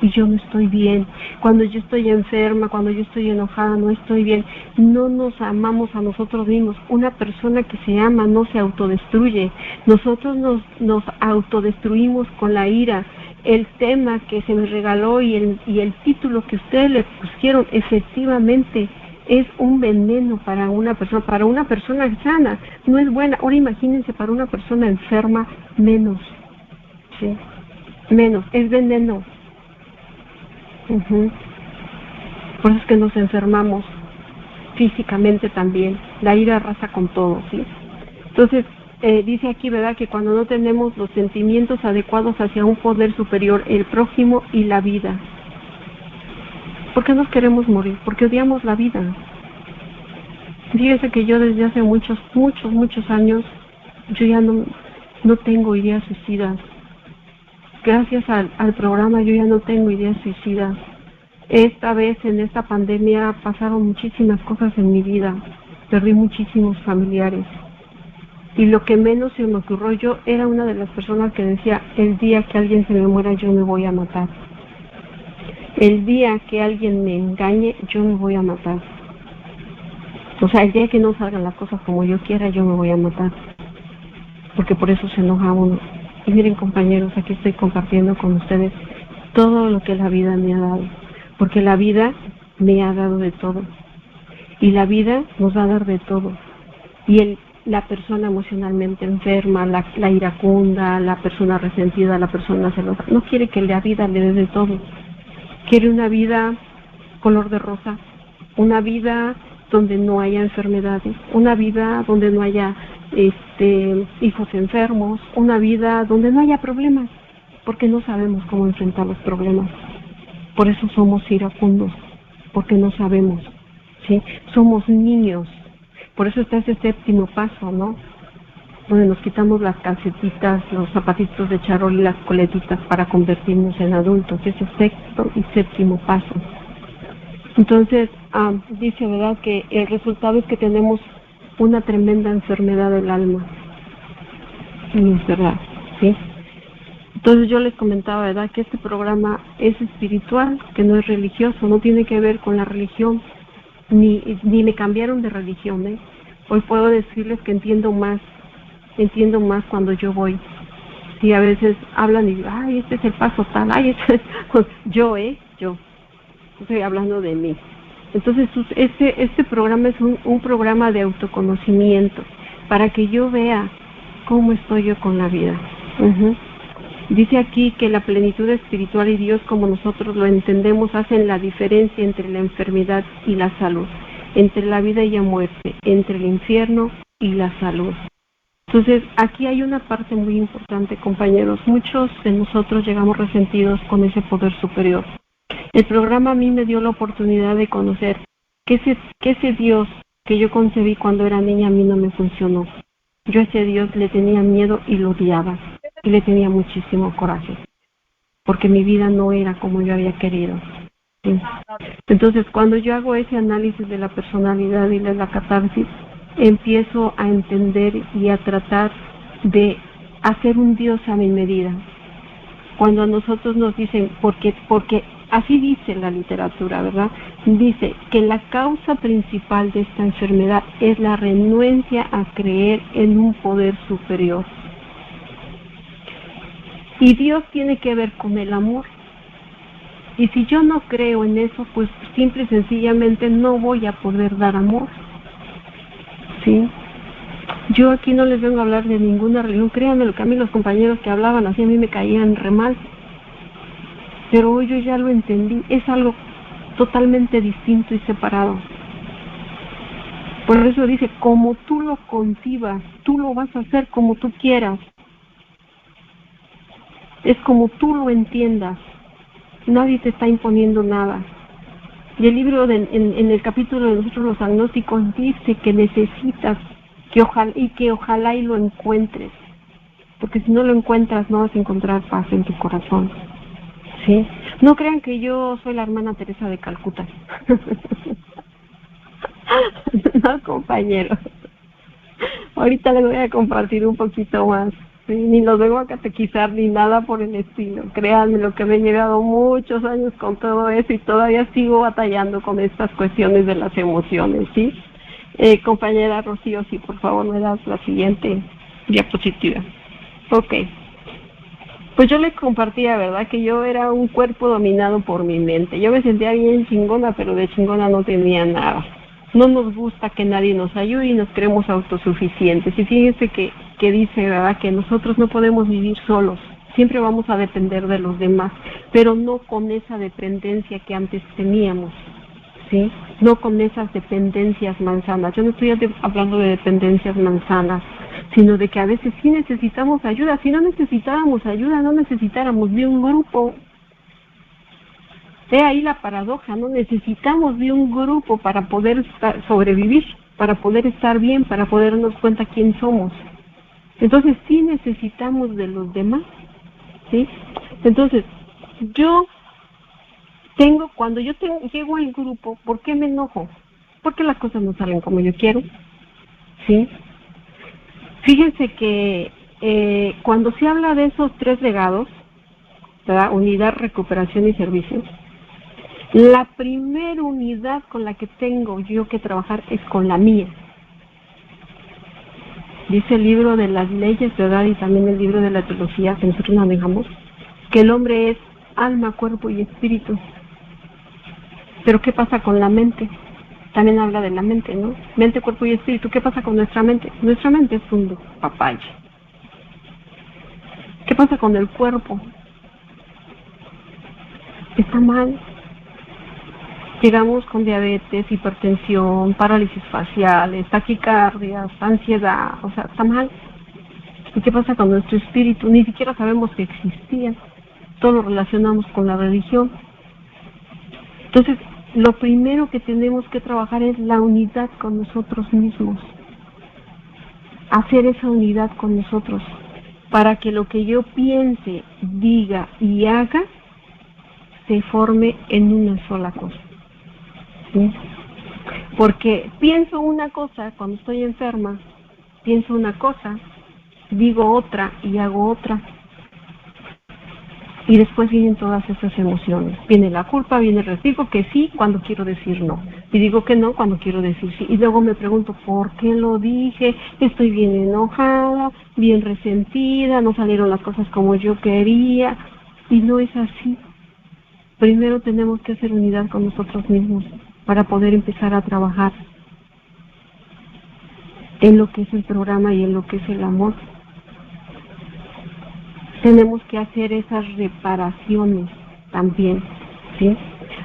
Y yo no estoy bien. Cuando yo estoy enferma, cuando yo estoy enojada, no estoy bien. No nos amamos a nosotros mismos. Una persona que se ama no se autodestruye. Nosotros nos autodestruimos con la ira. El tema que se me regaló y el título que ustedes le pusieron, efectivamente, es un veneno para una persona sana. No es buena. Ahora imagínense, para una persona enferma, menos. ¿Sí? Menos. Es veneno. Por eso es que nos enfermamos físicamente también. La ira arrasa con todo, ¿sí? Entonces, dice aquí, ¿verdad?, que cuando no tenemos los sentimientos adecuados hacia un poder superior, el prójimo y la vida. ¿Por qué nos queremos morir? Porque odiamos la vida. Fíjense que yo desde hace muchos años, yo ya no tengo ideas suicidas. Gracias al programa yo ya no tengo ideas suicidas. Esta vez, en esta pandemia, pasaron muchísimas cosas en mi vida. Perdí muchísimos familiares. Y lo que menos se me ocurrió, yo era una de las personas que decía, el día que alguien se me muera, yo me voy a matar. El día que alguien me engañe, yo me voy a matar. O sea, el día que no salgan las cosas como yo quiera, yo me voy a matar. Porque por eso se enoja uno. Y miren, compañeros, aquí estoy compartiendo con ustedes todo lo que la vida me ha dado. Porque la vida me ha dado de todo. Y la vida nos va a dar de todo. Y la persona emocionalmente enferma, la iracunda, la persona resentida, la persona celosa, no quiere que la vida le dé de todo. Quiere una vida color de rosa, una vida donde no haya enfermedades, una vida donde no haya hijos enfermos, una vida donde no haya problemas, porque no sabemos cómo enfrentar los problemas. Por eso somos iracundos, porque no sabemos, ¿sí? Somos niños. Por eso está ese séptimo paso, ¿no? Donde nos quitamos las calcetitas, los zapatitos de charol y las coletitas para convertirnos en adultos. Ese sexto y séptimo paso. Entonces, dice, ¿verdad?, que el resultado es que tenemos una tremenda enfermedad del alma. Y es verdad, ¿sí? Entonces yo les comentaba, ¿verdad?, que este programa es espiritual, que no es religioso, no tiene que ver con la religión, ni me cambiaron de religión, ¿eh? Hoy puedo decirles que entiendo más cuando yo voy. Sí, a veces hablan y digo, ay, este es el paso tal, ay, este es... yo estoy hablando de mí. Entonces, este programa es un programa de autoconocimiento, para que yo vea cómo estoy yo con la vida. Dice aquí que la plenitud espiritual y Dios, como nosotros lo entendemos, hacen la diferencia entre la enfermedad y la salud, entre la vida y la muerte, entre el infierno y la salud. Entonces, aquí hay una parte muy importante, compañeros. Muchos de nosotros llegamos resentidos con ese poder superior. El programa a mí me dio la oportunidad de conocer que ese Dios que yo concebí cuando era niña a mí no me funcionó. Yo a ese Dios le tenía miedo y lo odiaba. Y le tenía muchísimo coraje. Porque mi vida no era como yo había querido. ¿Sí? Entonces, cuando yo hago ese análisis de la personalidad y de la catarsis, empiezo a entender y a tratar de hacer un Dios a mi medida. Cuando a nosotros nos dicen, porque así dice la literatura, ¿verdad? Dice que la causa principal de esta enfermedad es la renuencia a creer en un poder superior. Y Dios tiene que ver con el amor. Y si yo no creo en eso, pues simple y sencillamente no voy a poder dar amor. ¿Sí? Yo aquí no les vengo a hablar de ninguna religión. Créanme, lo que a mí los compañeros que hablaban así a mí me caían re mal. Pero hoy yo ya lo entendí. Es algo totalmente distinto y separado. Por eso dice, como tú lo concibas, tú lo vas a hacer como tú quieras. Es como tú lo entiendas. Nadie te está imponiendo nada. Y el libro, en el capítulo de nosotros los agnósticos, dice que necesitas que ojalá y lo encuentres, porque si no lo encuentras no vas a encontrar paz en tu corazón, ¿sí? No crean que yo soy la hermana Teresa de Calcuta. No, compañero. Ahorita les voy a compartir un poquito más. Sí, ni los vengo a catequizar ni nada por el estilo. Créanme, lo que me he llevado muchos años con todo eso y todavía sigo batallando con estas cuestiones de las emociones, ¿sí? Compañera Rocío, sí, por favor me das la siguiente diapositiva. Ok. Pues yo les compartía, ¿verdad? Que yo era un cuerpo dominado por mi mente. Yo me sentía bien chingona, pero de chingona no tenía nada. No nos gusta que nadie nos ayude y nos creemos autosuficientes. Y fíjense que dice, ¿verdad? Que nosotros no podemos vivir solos. Siempre vamos a depender de los demás, pero no con esa dependencia que antes teníamos, ¿sí? No con esas dependencias manzanas. Yo no estoy hablando de dependencias manzanas, sino de que a veces sí necesitamos ayuda. Si no necesitáramos ayuda, no necesitáramos de un grupo. Ve ahí la paradoja, ¿no? Necesitamos de un grupo para poder sobrevivir, para poder estar bien, para poder darnos cuenta quién somos. Entonces sí necesitamos de los demás, ¿sí? Entonces, cuando yo llego al grupo, ¿por qué me enojo? Porque las cosas no salen como yo quiero, ¿sí? Fíjense que cuando se habla de esos 3 legados, ¿verdad? Unidad, recuperación y servicio, la primera unidad con la que tengo yo que trabajar es con la mía. Dice el libro de las leyes, ¿verdad? Y también el libro de la teología que nosotros manejamos, que el hombre es alma, cuerpo y espíritu. Pero ¿qué pasa con la mente? También habla de la mente, ¿no? Mente, cuerpo y espíritu. ¿Qué pasa con nuestra mente? Nuestra mente es un papaye. ¿Qué pasa con el cuerpo? Está mal. Llegamos con diabetes, hipertensión, parálisis faciales, taquicardias, ansiedad, o sea, está mal. ¿Y qué pasa con nuestro espíritu? Ni siquiera sabemos que existía. Todo lo relacionamos con la religión. Entonces, lo primero que tenemos que trabajar es la unidad con nosotros mismos. Hacer esa unidad con nosotros, para que lo que yo piense, diga y haga se forme en una sola cosa. ¿Sí? Porque pienso una cosa cuando estoy enferma, pienso una cosa, digo otra y hago otra. Y después vienen todas esas emociones. Viene la culpa, viene el digo que sí cuando quiero decir no. Y digo que no cuando quiero decir sí. Y luego me pregunto, ¿por qué lo dije? Estoy bien enojada, bien resentida, no salieron las cosas como yo quería. Y no es así. Primero tenemos que hacer unidad con nosotros mismos para poder empezar a trabajar en lo que es el programa y en lo que es el amor. Tenemos que hacer esas reparaciones también, ¿sí?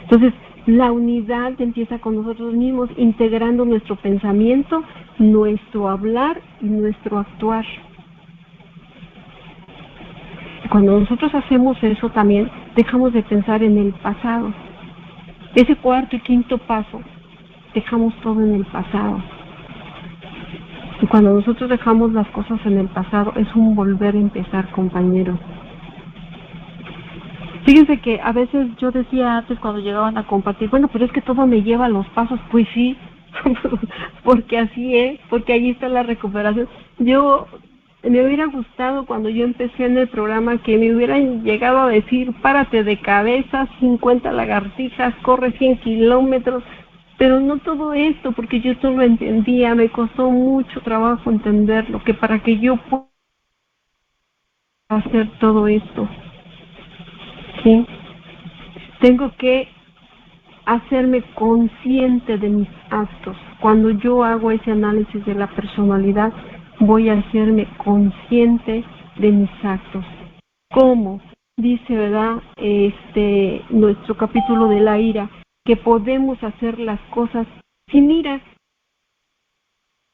Entonces, la unidad empieza con nosotros mismos, integrando nuestro pensamiento, nuestro hablar y nuestro actuar. Cuando nosotros hacemos eso también, dejamos de pensar en el pasado. Ese 4º y 5º paso, dejamos todo en el pasado. Y cuando nosotros dejamos las cosas en el pasado, es un volver a empezar, compañeros. Fíjense que a veces yo decía antes cuando llegaban a compartir, bueno, pero es que todo me lleva a los pasos. Pues sí, porque así es, porque ahí está la recuperación. Me hubiera gustado cuando yo empecé en el programa que me hubieran llegado a decir, párate de cabeza, 50 lagartijas, corre 100 kilómetros, pero no todo esto, porque yo todo lo entendía, me costó mucho trabajo entenderlo, que para que yo pueda hacer todo esto, ¿sí? Tengo que hacerme consciente de mis actos. Cuando yo hago ese análisis de la personalidad, voy a hacerme consciente de mis actos. ¿Cómo? Dice, ¿verdad? Nuestro capítulo de la ira, que podemos hacer las cosas sin ira.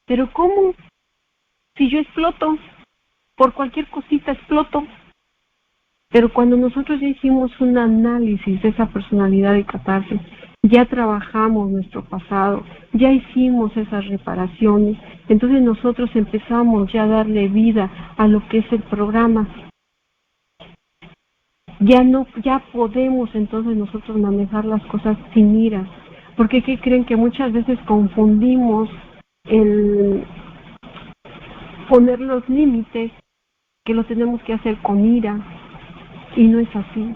¿Pero cómo? Si yo exploto, por cualquier cosita exploto. Pero cuando nosotros ya hicimos un análisis de esa personalidad de catarsis ya trabajamos nuestro pasado, ya hicimos esas reparaciones, entonces nosotros empezamos ya a darle vida a lo que es el programa. Ya podemos entonces nosotros manejar las cosas sin ira, porque ¿qué creen? Que muchas veces confundimos el poner los límites, que lo tenemos que hacer con ira, y no es así,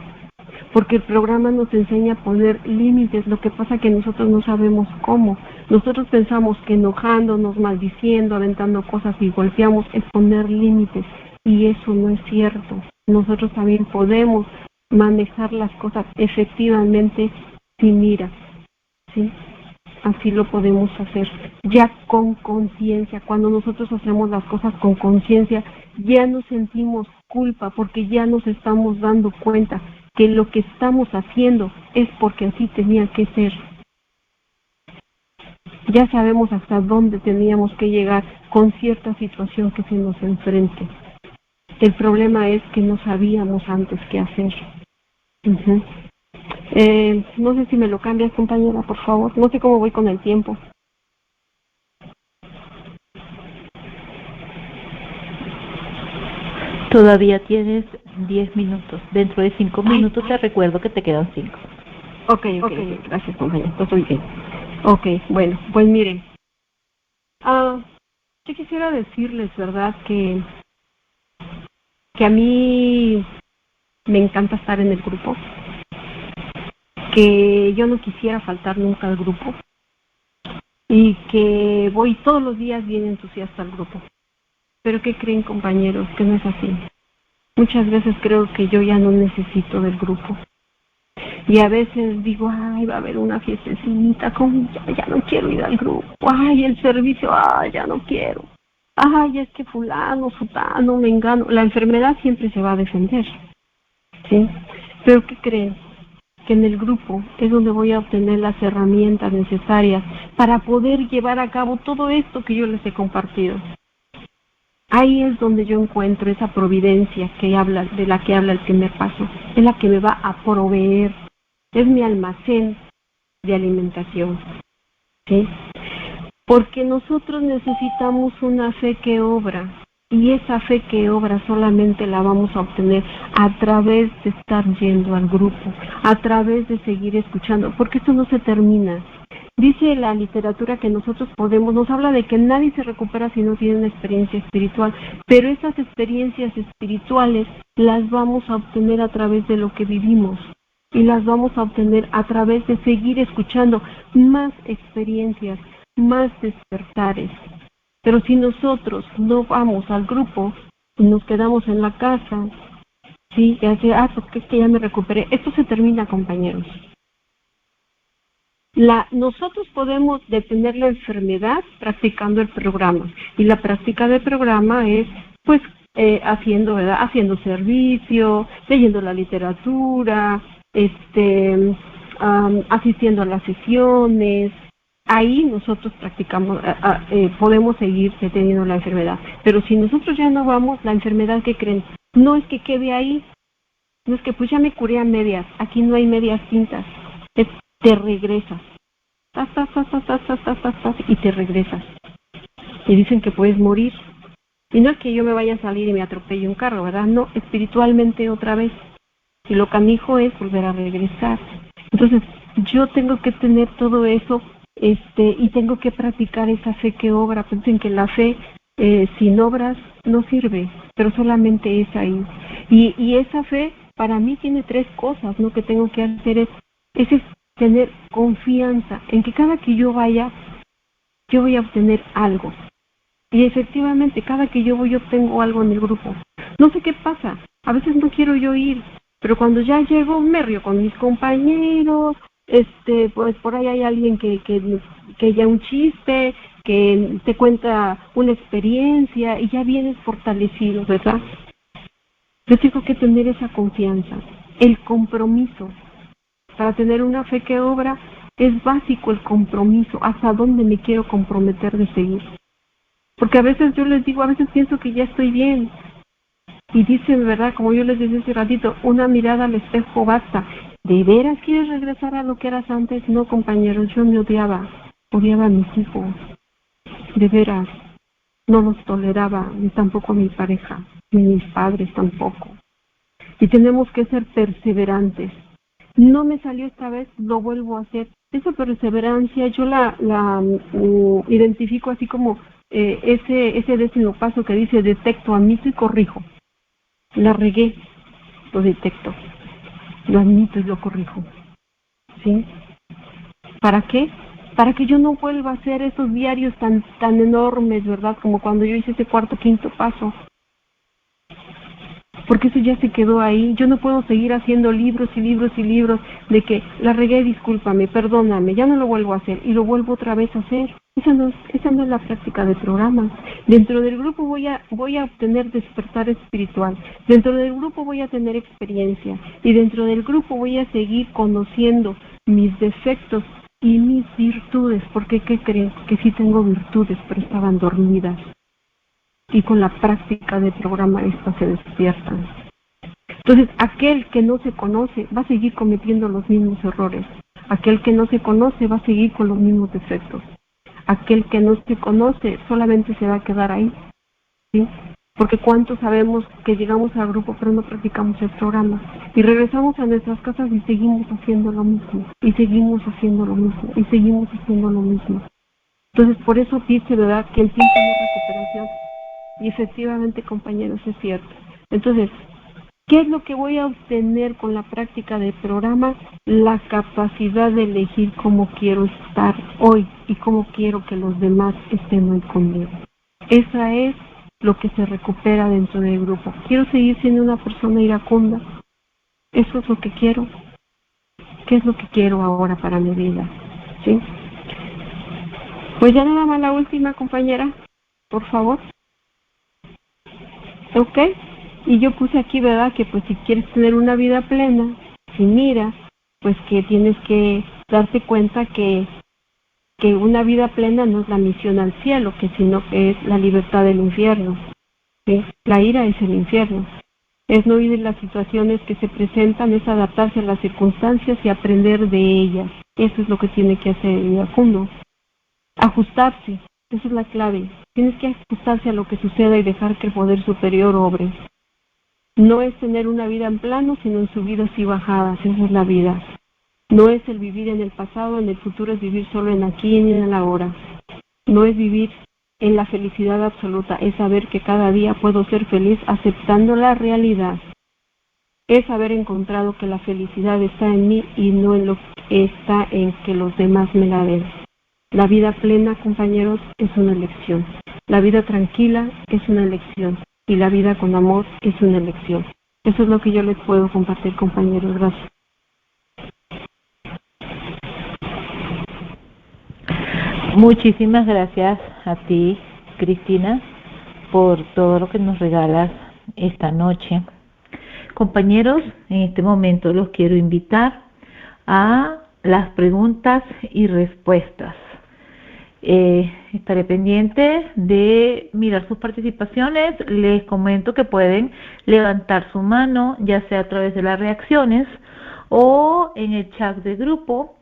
porque el programa nos enseña a poner límites. Lo que pasa es que nosotros no sabemos cómo. Nosotros pensamos que enojándonos, maldiciendo, aventando cosas y golpeamos es poner límites, y eso no es cierto. Nosotros también podemos manejar las cosas efectivamente sin ira, ¿sí? Así lo podemos hacer, ya con conciencia. Cuando nosotros hacemos las cosas con conciencia, ya no sentimos culpa, porque ya nos estamos dando cuenta que lo que estamos haciendo es porque así tenía que ser. Ya sabemos hasta dónde teníamos que llegar con cierta situación que se nos enfrente. El problema es que no sabíamos antes qué hacer. No sé si me lo cambias, compañera, por favor. No sé cómo voy con el tiempo. Todavía tienes 10 minutos. Dentro de 5 minutos te recuerdo que te quedan 5. Ok, gracias, compañera. Estoy bien. Ok, bueno, pues miren. Yo quisiera decirles, ¿verdad?, que a mí me encanta estar en el grupo, que yo no quisiera faltar nunca al grupo, y que voy todos los días bien entusiasta al grupo. Pero ¿qué creen, compañeros? Que no es así. Muchas veces creo que yo ya no necesito del grupo. Y a veces digo, ay, va a haber una fiestecita, ya no quiero ir al grupo. Ay, el servicio, ay, ya no quiero. Ay, es que fulano, sutano, mengano. La enfermedad siempre se va a defender, ¿sí? Pero ¿qué creen? Que en el grupo es donde voy a obtener las herramientas necesarias para poder llevar a cabo todo esto que yo les he compartido. Ahí es donde yo encuentro esa providencia de la que habla el primer paso. Es la que me va a proveer. Es mi almacén de alimentación, ¿sí? Porque nosotros necesitamos una fe que obra, y esa fe que obra solamente la vamos a obtener a través de estar yendo al grupo, a través de seguir escuchando, porque esto no se termina. Dice la literatura que nosotros nos habla de que nadie se recupera si no tiene una experiencia espiritual, pero esas experiencias espirituales las vamos a obtener a través de lo que vivimos, y las vamos a obtener a través de seguir escuchando más experiencias, más despertares. Pero si nosotros no vamos al grupo y nos quedamos en la casa, sí, porque es que ya me recuperé, esto se termina, compañeros. Nosotros podemos detener la enfermedad practicando el programa, y la práctica del programa es, pues, haciendo servicio, leyendo la literatura, asistiendo a las sesiones. Ahí nosotros practicamos, podemos seguir deteniendo la enfermedad. Pero si nosotros ya no vamos, la enfermedad, ¿qué creen? No es que quede ahí, no es que pues ya me curé a medias, aquí no hay medias tintas, te regresas, y te regresas. Y dicen que puedes morir. Y no es que yo me vaya a salir y me atropelle un carro, ¿verdad? No, espiritualmente otra vez. Y lo canijo es volver a regresar. Entonces, yo tengo que tener todo eso, y tengo que practicar esa fe que obra. Piensen que la fe sin obras no sirve, pero solamente es ahí. Y esa fe para mí tiene 3 cosas, ¿no? Que tengo que hacer es tener confianza en que cada que yo vaya, yo voy a obtener algo. Y efectivamente, cada que yo voy, obtengo algo en el grupo. No sé qué pasa, a veces no quiero yo ir, pero cuando ya llego me río con mis compañeros, pues por ahí hay alguien que ya un chiste, que te cuenta una experiencia y ya vienes fortalecido, ¿verdad? Yo tengo que tener esa confianza, el compromiso. Para tener una fe que obra es básico el compromiso, hasta dónde me quiero comprometer de seguir. Porque a veces yo les digo, a veces pienso que ya estoy bien. Y dicen, ¿verdad? Como yo les decía hace ratito, una mirada al espejo basta. ¿De veras quieres regresar a lo que eras antes? No, compañeros, yo me odiaba a mis hijos, de veras, no los toleraba, ni tampoco a mi pareja, ni mis padres tampoco. Y tenemos que ser perseverantes. No me salió esta vez, lo vuelvo a hacer. Esa perseverancia yo la identifico así como ese 10º paso que dice detecto, admito y corrijo. La regué, lo detecto, lo admito y lo corrijo. ¿Sí? ¿Para qué? Para que yo no vuelva a hacer esos diarios tan enormes, ¿verdad? Como cuando yo hice ese 4º, 5º paso. Porque eso ya se quedó ahí. Yo no puedo seguir haciendo libros y libros y libros de que la regué, discúlpame, perdóname, ya no lo vuelvo a hacer y lo vuelvo otra vez a hacer. Esa no es la práctica de programas. Dentro del grupo voy a obtener despertar espiritual. Dentro del grupo voy a tener experiencia. Y dentro del grupo voy a seguir conociendo mis defectos y mis virtudes. Porque, ¿qué creen? Que sí tengo virtudes, pero estaban dormidas. Y con la práctica de programa estas se despiertan. Entonces, aquel que no se conoce va a seguir cometiendo los mismos errores. Aquel que no se conoce va a seguir con los mismos defectos. Aquel que no se conoce solamente se va a quedar ahí, ¿sí? Porque ¿cuántos sabemos que llegamos al grupo pero no practicamos el programa? Y regresamos a nuestras casas y seguimos haciendo lo mismo, y seguimos haciendo lo mismo, y seguimos haciendo lo mismo. Entonces, por eso dice, ¿verdad?, que el tiempo no es recuperación. Y efectivamente, compañeros, es cierto. Entonces, ¿qué es lo que voy a obtener con la práctica del programa? La capacidad de elegir cómo quiero estar hoy y cómo quiero que los demás estén hoy conmigo. Esa es lo que se recupera dentro del grupo. Quiero seguir siendo una persona iracunda. Eso es lo que quiero. ¿Qué es lo que quiero ahora para mi vida? ¿Sí? Pues ya nada más la última, compañera, por favor. ¿Ok? Y yo puse aquí, ¿verdad?, que pues si quieres tener una vida plena, sin ira, pues que tienes que darte cuenta que una vida plena no es la misión al cielo, sino que es la libertad del infierno. ¿Sí? La ira es el infierno. Es no ir en las situaciones que se presentan, es adaptarse a las circunstancias y aprender de ellas. Eso es lo que tiene que hacer el iracundo. Ajustarse, esa es la clave. Tienes que ajustarse a lo que suceda y dejar que el poder superior obre. No es tener una vida en plano, sino en subidas y bajadas. Esa es la vida. No es el vivir en el pasado, en el futuro es vivir solo en aquí y en el ahora. No es vivir en la felicidad absoluta, es saber que cada día puedo ser feliz aceptando la realidad. Es haber encontrado que la felicidad está en mí y no en lo que está en que los demás me la den. La vida plena, compañeros, es una elección. La vida tranquila es una elección. Y la vida con amor es una elección. Eso es lo que yo les puedo compartir, compañeros. Gracias. Muchísimas gracias a ti, Cristina, por todo lo que nos regalas esta noche. Compañeros, en este momento los quiero invitar a las preguntas y respuestas. Estaré pendiente de mirar sus participaciones. Les comento que pueden levantar su mano, ya sea a través de las reacciones o en el chat de grupo.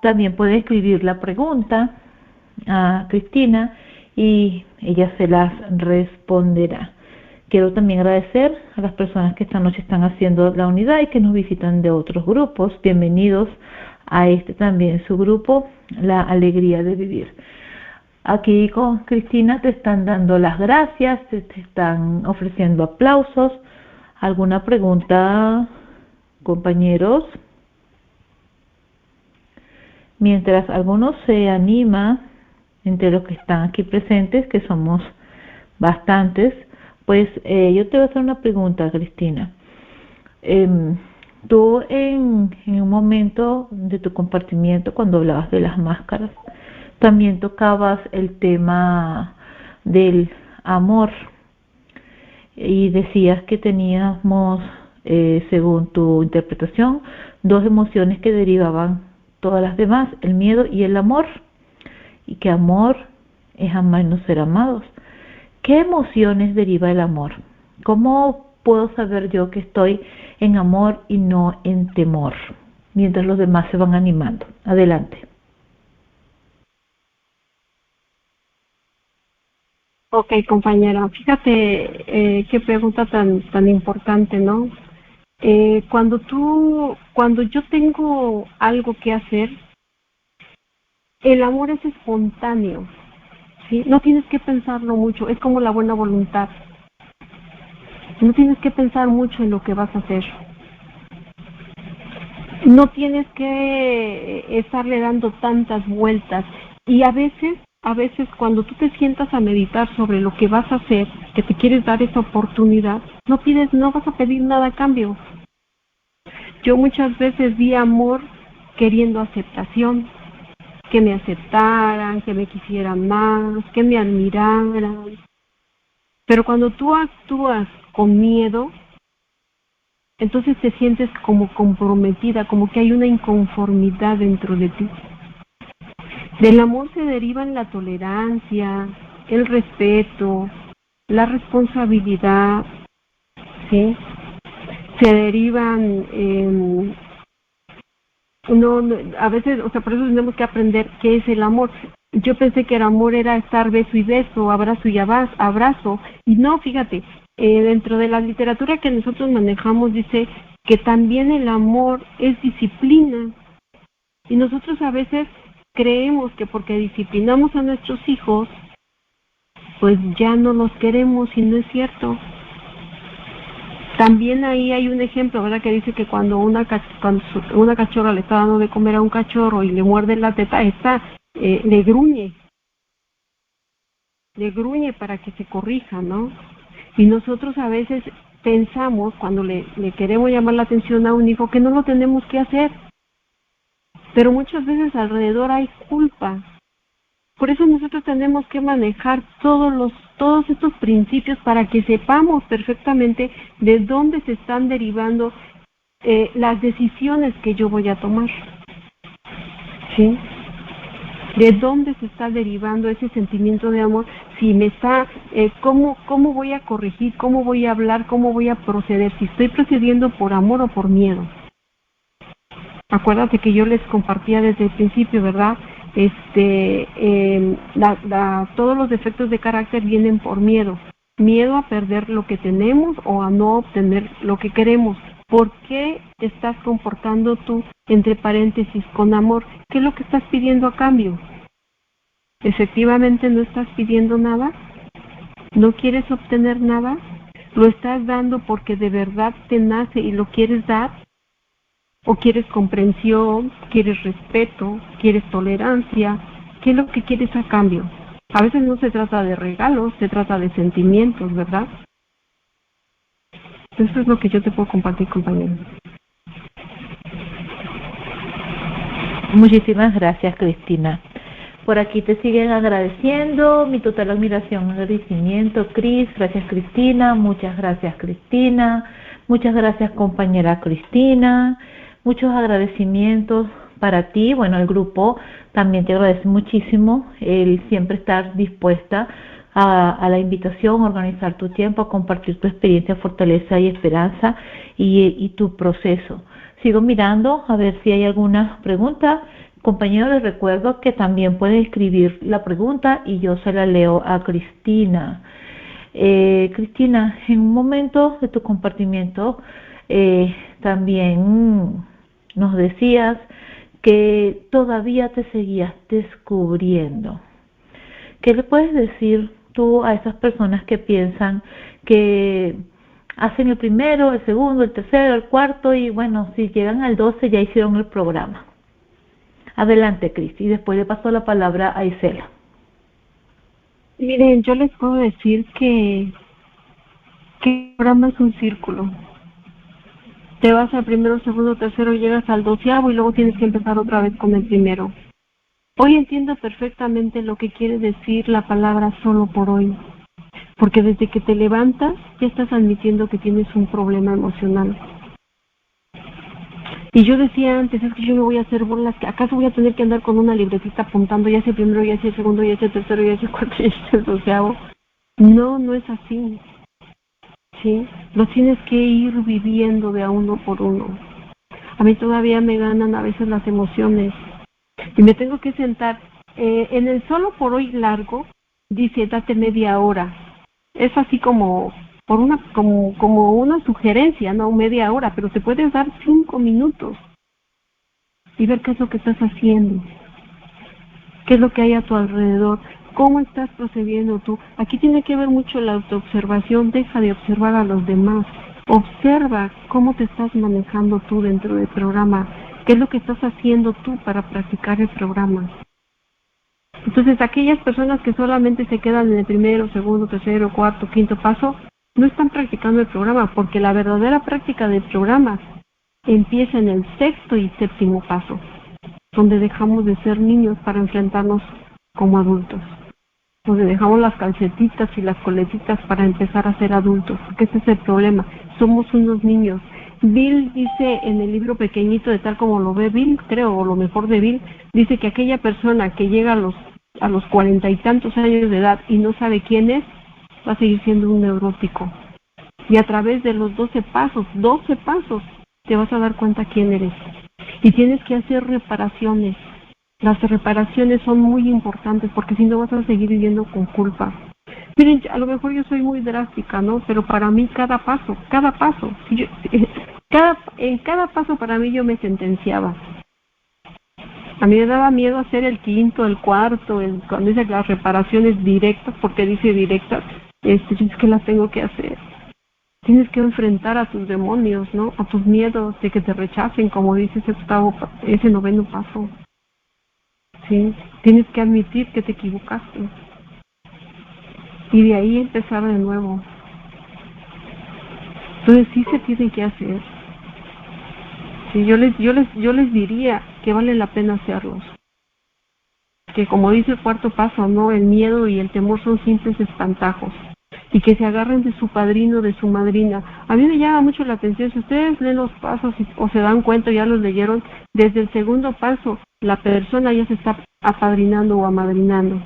También puede escribir la pregunta a Cristina y ella se las responderá. Quiero también agradecer a las personas que esta noche están haciendo la unidad y que nos visitan de otros grupos. Bienvenidos a este también su grupo, La Alegría de Vivir. Aquí con Cristina te están dando las gracias, te están ofreciendo aplausos. ¿Alguna pregunta, compañeros? Mientras algunos se anima, entre los que están aquí presentes, que somos bastantes, pues yo te voy a hacer una pregunta, Cristina. Tú en un momento de tu compartimiento, cuando hablabas de las máscaras, también tocabas el tema del amor y decías que teníamos, según tu interpretación, dos emociones que derivaban todas las demás, el miedo y el amor, y que amor es amar y no ser amados. ¿Qué emociones deriva el amor? ¿Cómo puedo saber yo que estoy en amor y no en temor? mientras los demás se van animando. Adelante. Ok, compañera, fíjate qué pregunta tan importante, ¿no? Cuando yo tengo algo que hacer, el amor es espontáneo, ¿sí? No tienes que pensarlo mucho, es como la buena voluntad. No tienes que pensar mucho en lo que vas a hacer. No tienes que estarle dando tantas vueltas. Y a veces cuando tú te sientas a meditar sobre lo que vas a hacer, que te quieres dar esa oportunidad, no vas a pedir nada a cambio. Yo muchas veces di amor queriendo aceptación, que me aceptaran, que me quisieran más, que me admiraran. Pero cuando tú actúas con miedo, entonces te sientes como comprometida, como que hay una inconformidad dentro de ti. Del amor se derivan la tolerancia, el respeto, la responsabilidad, ¿sí? Se derivan, a veces, o sea, por eso tenemos que aprender qué es el amor. Yo pensé que el amor era estar beso y beso, abrazo y abrazo, y no, fíjate, dentro de la literatura que nosotros manejamos dice que también el amor es disciplina, y nosotros a veces creemos que porque disciplinamos a nuestros hijos, pues ya no los queremos, y no es cierto. También ahí hay un ejemplo, ¿verdad? Que dice que cuando una cachorra le está dando de comer a un cachorro y le muerde la teta, le gruñe para que se corrija, ¿no? Y nosotros a veces pensamos, cuando le queremos llamar la atención a un hijo, que no lo tenemos que hacer. Pero muchas veces alrededor hay culpa. Por eso nosotros tenemos que manejar todos estos principios para que sepamos perfectamente de dónde se están derivando las decisiones que yo voy a tomar. ¿Sí? ¿De dónde se está derivando ese sentimiento de amor? Si me está, ¿cómo voy a corregir? ¿Cómo voy a hablar? ¿Cómo voy a proceder? Si estoy procediendo por amor o por miedo. Acuérdate que yo les compartía desde el principio, ¿verdad? Todos los defectos de carácter vienen por miedo. Miedo a perder lo que tenemos o a no obtener lo que queremos. ¿Por qué te estás comportando tú, entre paréntesis, con amor? ¿Qué es lo que estás pidiendo a cambio? ¿Efectivamente no estás pidiendo nada? ¿No quieres obtener nada? ¿Lo estás dando porque de verdad te nace y lo quieres dar? ¿O quieres comprensión, quieres respeto, quieres tolerancia? ¿Qué es lo que quieres a cambio? A veces no se trata de regalos, se trata de sentimientos, ¿verdad? Eso es lo que yo te puedo compartir, compañero. Muchísimas gracias, Cristina. Por aquí te siguen agradeciendo, mi total admiración y agradecimiento, Cris. Gracias, Cristina. Muchas gracias, Cristina. Muchas gracias, compañera Cristina. Muchos agradecimientos para ti. Bueno, el grupo también te agradece muchísimo el siempre estar dispuesta a la invitación, a organizar tu tiempo, a compartir tu experiencia, fortaleza y esperanza y tu proceso. Sigo mirando a ver si hay alguna pregunta. Compañeros, les recuerdo que también pueden escribir la pregunta y yo se la leo a Cristina. Cristina, en un momento de tu compartimiento también nos decías que todavía te seguías descubriendo. ¿Qué le puedes decir tú a esas personas que piensan que hacen el primero, el segundo, el tercero, el cuarto y bueno, si llegan al 12 ya hicieron el programa? Adelante, Cris, y después le paso la palabra a Isela. Miren, yo les puedo decir que el programa es un círculo. Te vas al primero, segundo, tercero, llegas al 12º y luego tienes que empezar otra vez con el primero. Hoy entiendo perfectamente lo que quiere decir la palabra solo por hoy. Porque desde que te levantas ya estás admitiendo que tienes un problema emocional. Y yo decía antes, es que yo me voy a hacer bolas, ¿acaso voy a tener que andar con una libretita apuntando ya sea el primero, ya sea el segundo, ya sea el tercero, ya sea el cuarto, ya sea el 12º? No, no es así. ¿Sí? Lo tienes que ir viviendo de a uno por uno. A mí todavía me ganan a veces las emociones y me tengo que sentar. En el solo por hoy largo dice date media hora. Es así como como una sugerencia, no media hora, pero te puedes dar 5 minutos y ver qué es lo que estás haciendo, qué es lo que hay a tu alrededor, cómo estás procediendo tú. Aquí tiene que ver mucho la autoobservación. Deja de observar a los demás, observa cómo te estás manejando tú dentro del programa, qué es lo que estás haciendo tú para practicar el programa. Entonces, aquellas personas que solamente se quedan en el primero, segundo, tercero, cuarto, quinto paso, no están practicando el programa, porque la verdadera práctica del programa empieza en el sexto y séptimo paso, donde dejamos de ser niños para enfrentarnos como adultos, donde dejamos las calcetitas y las coletitas para empezar a ser adultos, porque ese es el problema, somos unos niños. Bill dice en el libro pequeñito de Tal como lo ve Bill, creo, o lo mejor de Bill, dice que aquella persona que llega a los 40 y tantos años de edad y no sabe quién es, va a seguir siendo un neurótico. Y a través de los 12 pasos, te vas a dar cuenta quién eres. Y tienes que hacer reparaciones. Las reparaciones son muy importantes porque si no vas a seguir viviendo con culpa. Miren, a lo mejor yo soy muy drástica, ¿no? Pero para mí cada paso, en cada paso para mí yo me sentenciaba. A mí me daba miedo hacer el quinto, el cuarto, cuando dice las reparaciones directas, porque dice directas, es que las tengo que hacer. Tienes que enfrentar a tus demonios, ¿no? A tus miedos de que te rechacen, como dice ese noveno paso. ¿Sí? Tienes que admitir que te equivocaste. Y de ahí empezar de nuevo. Entonces sí se tiene que hacer. Sí, yo les diría que vale la pena hacerlos. Que como dice el cuarto paso, ¿no? El miedo y el temor son simples espantajos. Y que se agarren de su padrino, de su madrina. A mí me llama mucho la atención, si ustedes leen los pasos o se dan cuenta, ya los leyeron, desde el segundo paso, la persona ya se está apadrinando o amadrinando.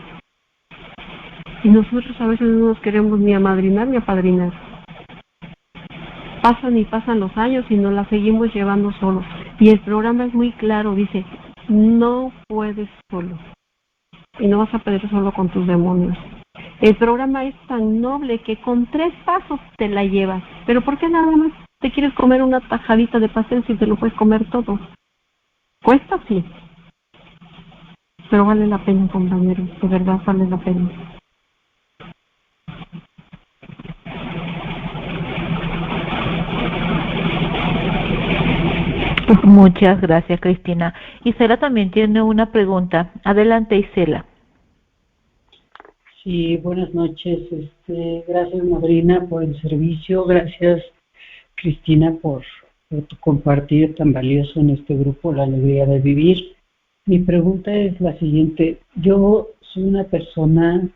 Y nosotros a veces no nos queremos ni amadrinar ni apadrinar. Pasan y pasan los años y nos la seguimos llevando solos. Y el programa es muy claro, dice, no puedes solo. Y no vas a poder solo con tus demonios. El programa es tan noble que con 3 pasos te la llevas. Pero ¿por qué nada más te quieres comer una tajadita de pastel si te lo puedes comer todo? Cuesta, sí. Pero vale la pena, compañeros. De verdad vale la pena. Muchas gracias, Cristina. Isela también tiene una pregunta. Adelante, Isela. Sí, buenas noches. Gracias, madrina, por el servicio. Gracias, Cristina, por tu compartir tan valioso en este grupo, La Alegría de Vivir. Mi pregunta es la siguiente. Yo soy una persona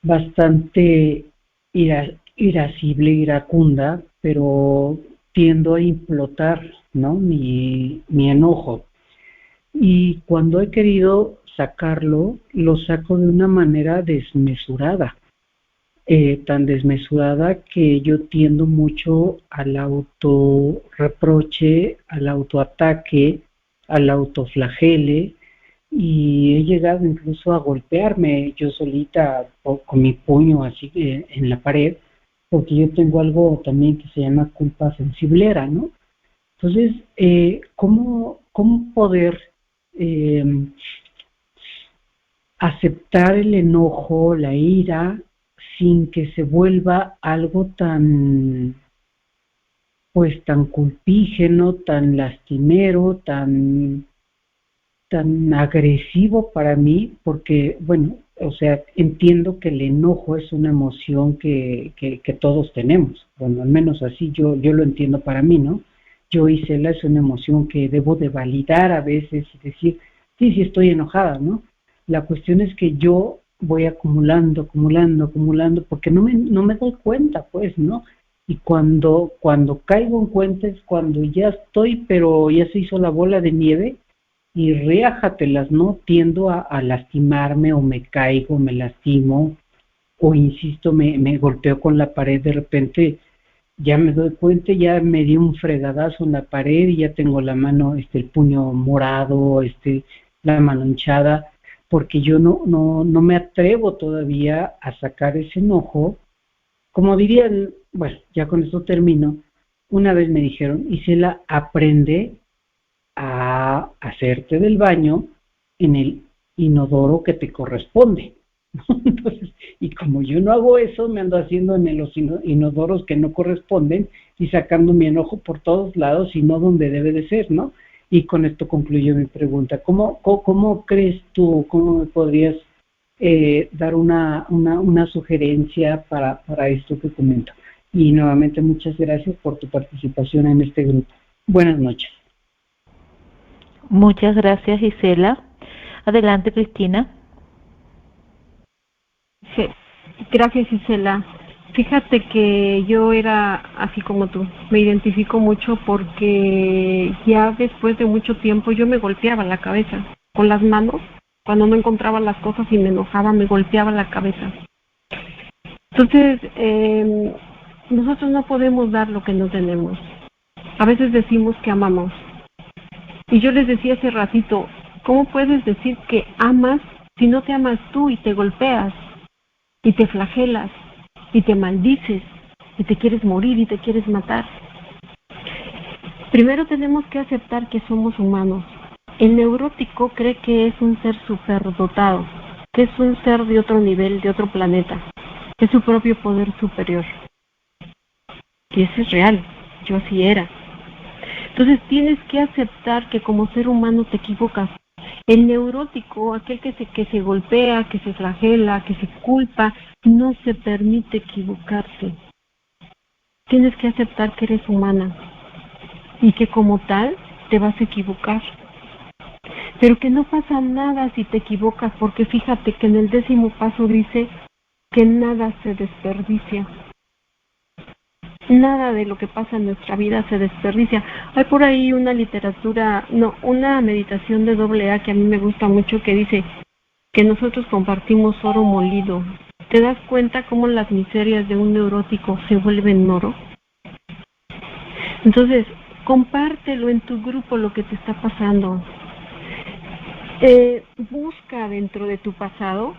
bastante irascible, iracunda, pero tiendo a implotar, ¿no? Mi enojo. Y cuando he querido sacarlo, lo saco de una manera desmesurada, tan desmesurada que yo tiendo mucho al autorreproche, al autoataque, al autoflagele, y he llegado incluso a golpearme yo solita con mi puño así en la pared, porque yo tengo algo también que se llama culpa sensiblera, ¿no? Entonces, ¿cómo poder aceptar el enojo, la ira, sin que se vuelva algo tan culpígeno, tan lastimero, tan agresivo para mí? Porque, bueno, o sea, entiendo que el enojo es una emoción que todos tenemos. Bueno, al menos así yo lo entiendo para mí, ¿no? Yo, Isela, es una emoción que debo de validar a veces y decir, sí estoy enojada, ¿no? La cuestión es que yo voy acumulando, porque no me doy cuenta, pues, ¿no? Y cuando caigo en cuenta es cuando ya estoy, pero ya se hizo la bola de nieve y riájatelas, ¿no? Tiendo a lastimarme, o me caigo, me lastimo, o insisto, me golpeo con la pared de repente. ya me doy cuenta, ya me di un fregadazo en la pared y ya tengo la mano, el puño morado, la mano hinchada, porque yo no me atrevo todavía a sacar ese enojo. Como dirían, bueno, ya con esto termino, una vez me dijeron, Isela, aprende a hacerte del baño en el inodoro que te corresponde. Entonces, y como yo no hago eso, me ando haciendo en los inodoros que no corresponden y sacando mi enojo por todos lados y no donde debe de ser, ¿no? Y con esto concluyo mi pregunta. ¿Cómo crees tú, cómo me podrías dar una sugerencia para esto que comento? Y nuevamente muchas gracias por tu participación en este grupo. Buenas noches. Muchas gracias, Gisela. Adelante, Cristina. Sí. Gracias, Gisela. Fíjate que yo era así como tú, me identifico mucho porque ya después de mucho tiempo yo me golpeaba la cabeza con las manos, cuando no encontraba las cosas y me enojaba, me golpeaba la cabeza. Entonces, nosotros no podemos dar lo que no tenemos. A veces decimos que amamos. Y yo les decía hace ratito, ¿cómo puedes decir que amas si no te amas tú y te golpeas y te flagelas y te maldices y te quieres morir y te quieres matar? Primero tenemos que aceptar que somos humanos. El neurótico cree que es un ser superdotado, que es un ser de otro nivel, de otro planeta, que es su propio poder superior. Y eso es real, yo así era. Entonces tienes que aceptar que como ser humano te equivocas. El neurótico, aquel que se golpea, que se flagela, que se culpa, no se permite equivocarse. Tienes que aceptar que eres humana y que como tal te vas a equivocar. Pero que no pasa nada si te equivocas, porque fíjate que en el 10º paso dice que nada se desperdicia. Nada de lo que pasa en nuestra vida se desperdicia. Hay por ahí una meditación de AA que a mí me gusta mucho, que dice que nosotros compartimos oro molido. ¿Te das cuenta cómo las miserias de un neurótico se vuelven oro? Entonces, compártelo en tu grupo lo que te está pasando. Busca dentro de tu pasado,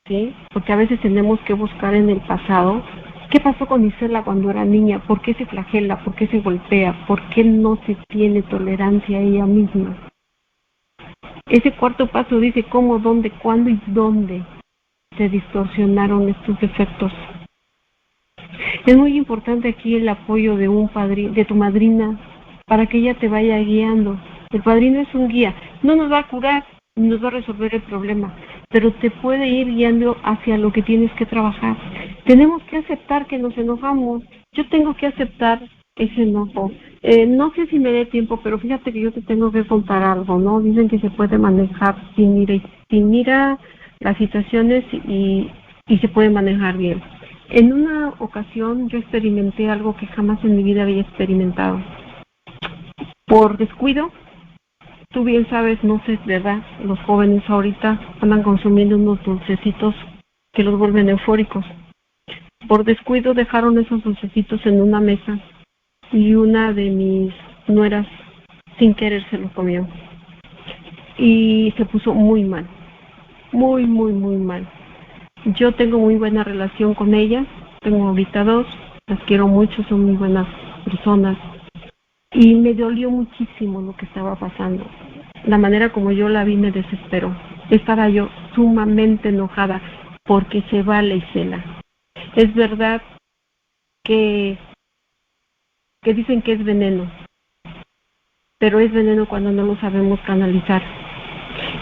¿sí? Porque a veces tenemos que buscar en el pasado. ¿Qué pasó con Isela cuando era niña? ¿Por qué se flagela? ¿Por qué se golpea? ¿Por qué no se tiene tolerancia a ella misma? Ese 4º paso dice cómo, dónde, cuándo y dónde se distorsionaron estos defectos. Es muy importante aquí el apoyo de tu madrina, para que ella te vaya guiando. El padrino es un guía, no nos va a curar, nos va a resolver el problema, pero te puede ir guiando hacia lo que tienes que trabajar. Tenemos que aceptar que nos enojamos. Yo tengo que aceptar ese enojo. No sé si me dé tiempo, pero fíjate que yo te tengo que contar algo, ¿no? Dicen que se puede manejar sin ira las situaciones y se puede manejar bien. En una ocasión yo experimenté algo que jamás en mi vida había experimentado. Por descuido, tú bien sabes, no sé, ¿verdad? Los jóvenes ahorita andan consumiendo unos dulcecitos que los vuelven eufóricos. Por descuido dejaron esos dulcecitos en una mesa y una de mis nueras sin querer se los comió. Y se puso muy mal, muy, muy, muy mal. Yo tengo muy buena relación con ellas, tengo ahorita 2, las quiero mucho, son muy buenas personas. Y me dolió muchísimo lo que estaba pasando. La manera como yo la vi me desesperó. Estaba yo sumamente enojada porque se va la Isela. Es verdad que dicen que es veneno, pero es veneno cuando no lo sabemos canalizar.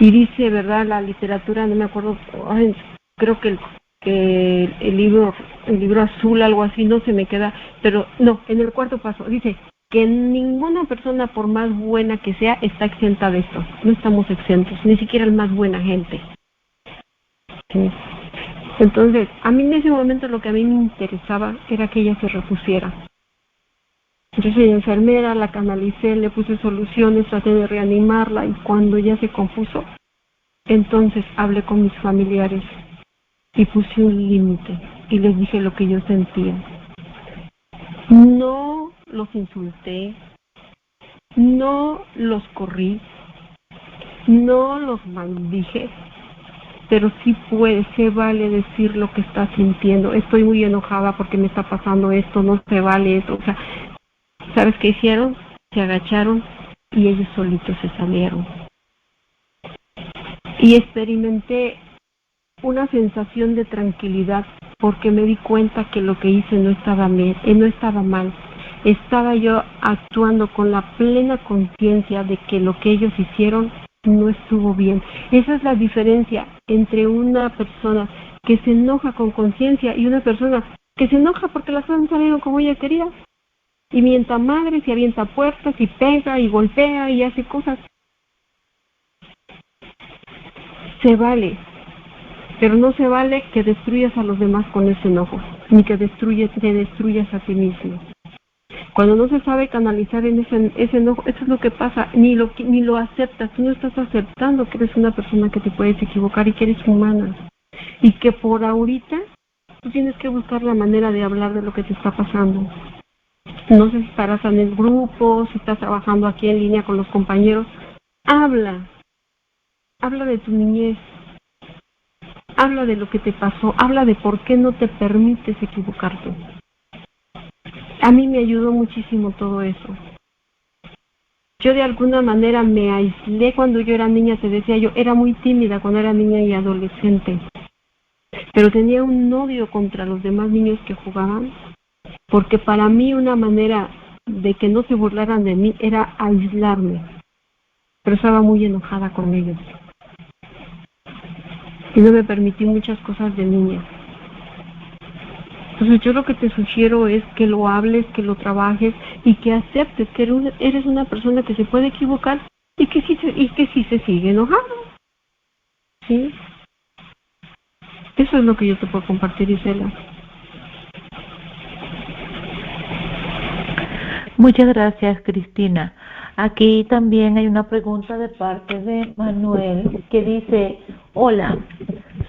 Y dice, ¿verdad? La literatura, no me acuerdo, creo que el libro azul, algo así, no se me queda, pero no, en el 4º paso dice que ninguna persona, por más buena que sea, está exenta de esto. No estamos exentos, ni siquiera el más buena gente. ¿Sí? Entonces, a mí en ese momento lo que a mí me interesaba era que ella se repusiera. Yo soy enfermera, la canalicé, le puse soluciones, traté de reanimarla, y cuando ella se compuso, entonces hablé con mis familiares y puse un límite y les dije lo que yo sentía. No los insulté, no los corrí, no los maldije, pero sí se vale decir lo que estás sintiendo. Estoy muy enojada porque me está pasando esto, no se vale eso. O sea, ¿sabes qué hicieron? Se agacharon y ellos solitos se salieron. Y experimenté una sensación de tranquilidad porque me di cuenta que lo que hice no estaba mal. Estaba yo actuando con la plena conciencia de que lo que ellos hicieron no estuvo bien. Esa es la diferencia entre una persona que se enoja con conciencia y una persona que se enoja porque las cosas no salieron como ella quería. Y mienta madres y avienta puertas y pega y golpea y hace cosas. Se vale, pero no se vale que destruyas a los demás con ese enojo, ni que te destruyas a ti mismo. Cuando no se sabe canalizar en ese enojo, eso es lo que pasa, ni lo aceptas. Tú no estás aceptando que eres una persona que te puedes equivocar y que eres humana. Y que por ahorita tú tienes que buscar la manera de hablar de lo que te está pasando. No sé si estarás en el grupo, si estás trabajando aquí en línea con los compañeros. Habla de tu niñez. Habla de lo que te pasó. Habla de por qué no te permites equivocarte. A mí me ayudó muchísimo todo eso. Yo de alguna manera me aislé cuando yo era niña, te decía yo, era muy tímida cuando era niña y adolescente. Pero tenía un odio contra los demás niños que jugaban, porque para mí una manera de que no se burlaran de mí era aislarme. Pero estaba muy enojada con ellos. Y no me permití muchas cosas de niña. Entonces yo lo que te sugiero es que lo hables, que lo trabajes y que aceptes que eres una persona que se puede equivocar y que sí se sigue enojando. ¿Sí? Eso es lo que yo te puedo compartir, Isela. Muchas gracias, Cristina. Aquí también hay una pregunta de parte de Manuel que dice: hola,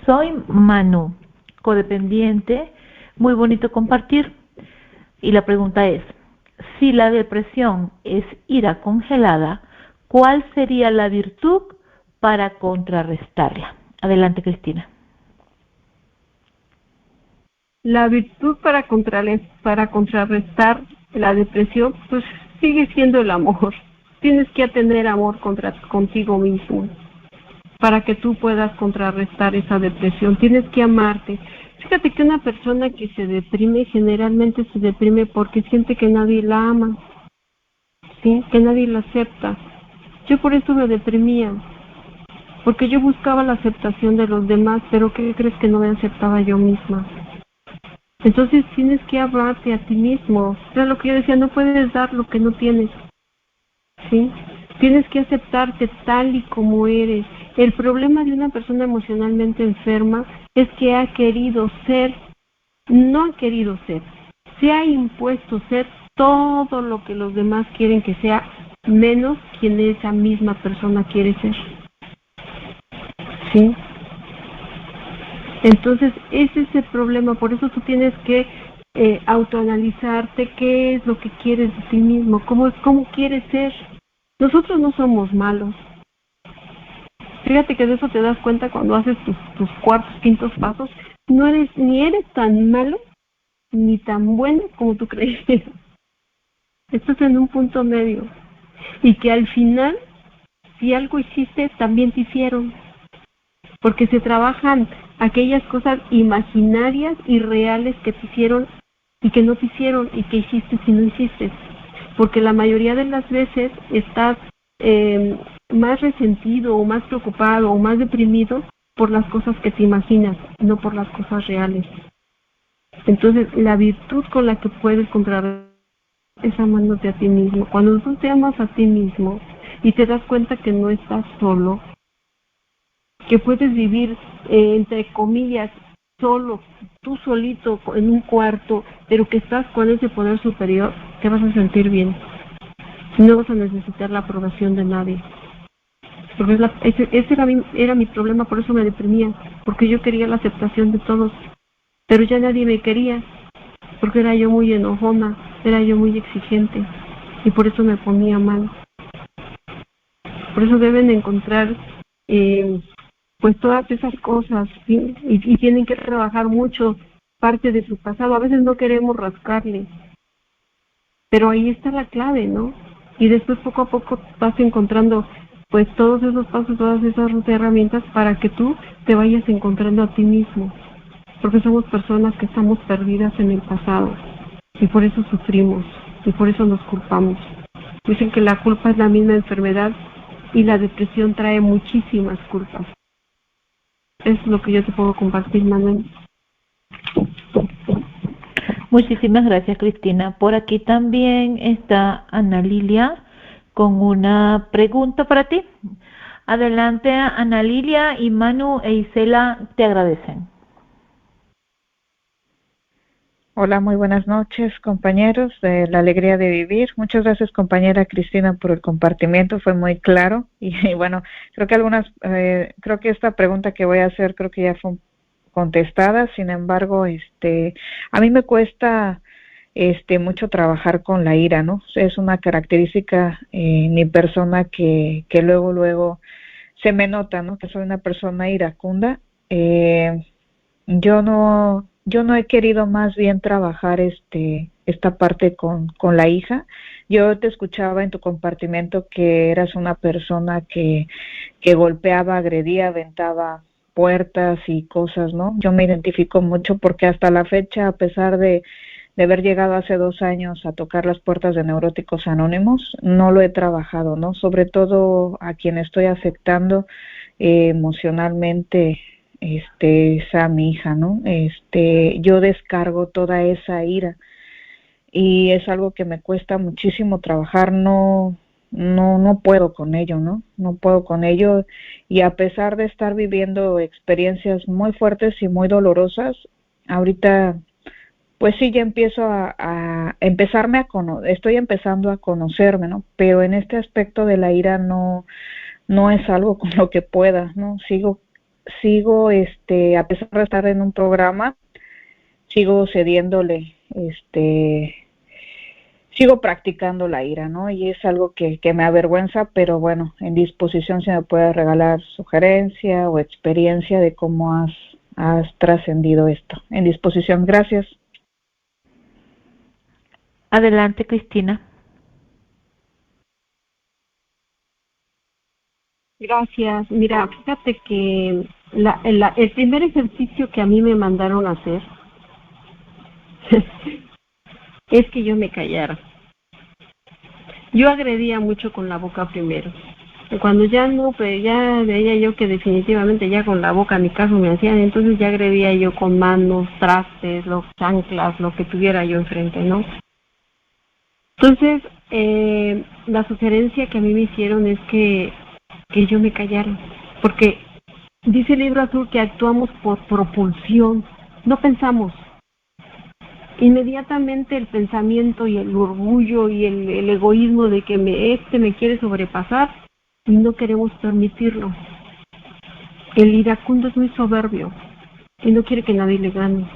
soy Manu, codependiente, muy bonito compartir. Y la pregunta es: si la depresión es ira congelada, ¿cuál sería la virtud para contrarrestarla? Adelante, Cristina. La virtud para contrarrestar la depresión, pues sigue siendo el amor. Tienes que tener amor contigo mismo para que tú puedas contrarrestar esa depresión. Tienes que amarte. Fíjate que una persona que se deprime generalmente se deprime porque siente que nadie la ama, ¿sí? Que nadie la acepta. Yo por eso me deprimía, porque yo buscaba la aceptación de los demás, pero ¿qué crees que no me aceptaba yo misma? Entonces tienes que amarte a ti mismo. Era lo que yo decía, no puedes dar lo que no tienes, ¿sí? Tienes que aceptarte tal y como eres. El problema de una persona emocionalmente enferma es que ha querido ser, no ha querido ser, se ha impuesto ser todo lo que los demás quieren que sea, menos quien esa misma persona quiere ser, ¿sí? Entonces, ese es el problema. Por eso tú tienes que autoanalizarte qué es lo que quieres de ti mismo, cómo quieres ser. Nosotros no somos malos. Fíjate que de eso te das cuenta cuando haces tus cuartos, quintos pasos. No eres tan malo, ni tan bueno como tú creías. Estás en un punto medio. Y que al final, si algo hiciste, también te hicieron. Porque se trabajan aquellas cosas imaginarias y reales que te hicieron y que no te hicieron y que hiciste si no hiciste. Porque la mayoría de las veces estás más resentido o más preocupado o más deprimido por las cosas que te imaginas, no por las cosas reales. Entonces, la virtud con la que puedes contrarrestar es amándote a ti mismo. Cuando tú te amas a ti mismo y te das cuenta que no estás solo, que puedes vivir, entre comillas, solo, tú solito en un cuarto, pero que estás con ese poder superior, te vas a sentir bien. No vas a necesitar la aprobación de nadie. Porque ese era mi problema, por eso me deprimía, porque yo quería la aceptación de todos, pero ya nadie me quería, porque era yo muy enojona, era yo muy exigente y por eso me ponía mal. Por eso deben encontrar pues todas esas cosas, ¿sí? y tienen que trabajar mucho parte de su pasado. A veces no queremos rascarle, pero ahí está la clave, ¿no? Y después poco a poco vas encontrando pues todos esos pasos, todas esas herramientas para que tú te vayas encontrando a ti mismo, porque somos personas que estamos perdidas en el pasado y por eso sufrimos y por eso nos culpamos. Dicen que la culpa es la misma enfermedad y la depresión trae muchísimas culpas. Es lo que yo te puedo compartir, Manuel. Muchísimas gracias, Cristina. Por aquí también está Ana Lilia con una pregunta para ti. Adelante, Ana Lilia, y Manu e Isela te agradecen. Hola, muy buenas noches, compañeros de La Alegría de Vivir. Muchas gracias, compañera Cristina, por el compartimiento, fue muy claro. Y bueno, creo que esta pregunta que voy a hacer creo que ya fue contestada. Sin embargo, a mí me cuesta mucho trabajar con la ira, ¿no? Es una característica en mi persona que luego se me nota, ¿no? Que soy una persona iracunda. Yo no he querido más bien trabajar esta parte con la hija. Yo te escuchaba en tu compartimento que eras una persona que golpeaba, agredía, aventaba puertas y cosas, ¿no? Yo me identifico mucho porque hasta la fecha, a pesar de haber llegado hace 2 años a tocar las puertas de Neuróticos Anónimos, no lo he trabajado, ¿no? Sobre todo a quien estoy afectando emocionalmente, es a mi hija, ¿no? Yo descargo toda esa ira y es algo que me cuesta muchísimo trabajar. No puedo con ello, ¿no? No puedo con ello, y a pesar de estar viviendo experiencias muy fuertes y muy dolorosas, ahorita pues sí, ya empiezo estoy empezando a conocerme, ¿no? Pero en este aspecto de la ira no es algo con lo que pueda, ¿no? Sigo, a pesar de estar en un programa, sigo cediéndole, sigo practicando la ira, ¿no? Y es algo que me avergüenza, pero bueno, en disposición, si me puedes regalar sugerencia o experiencia de cómo has trascendido esto. En disposición, gracias. Adelante, Cristina. Gracias. Mira, fíjate que el primer ejercicio que a mí me mandaron a hacer es que yo me callara. Yo agredía mucho con la boca primero. Cuando ya no, pues ya veía yo que definitivamente ya con la boca, ni caso me hacían, entonces ya agredía yo con manos, trastes, los chanclas, lo que tuviera yo enfrente, ¿no? Entonces, la sugerencia que a mí me hicieron es que yo me callara, porque dice el libro azul que actuamos por propulsión, no pensamos. Inmediatamente el pensamiento y el orgullo y el egoísmo de que me quiere sobrepasar y no queremos permitirlo. El iracundo es muy soberbio y no quiere que nadie le gane.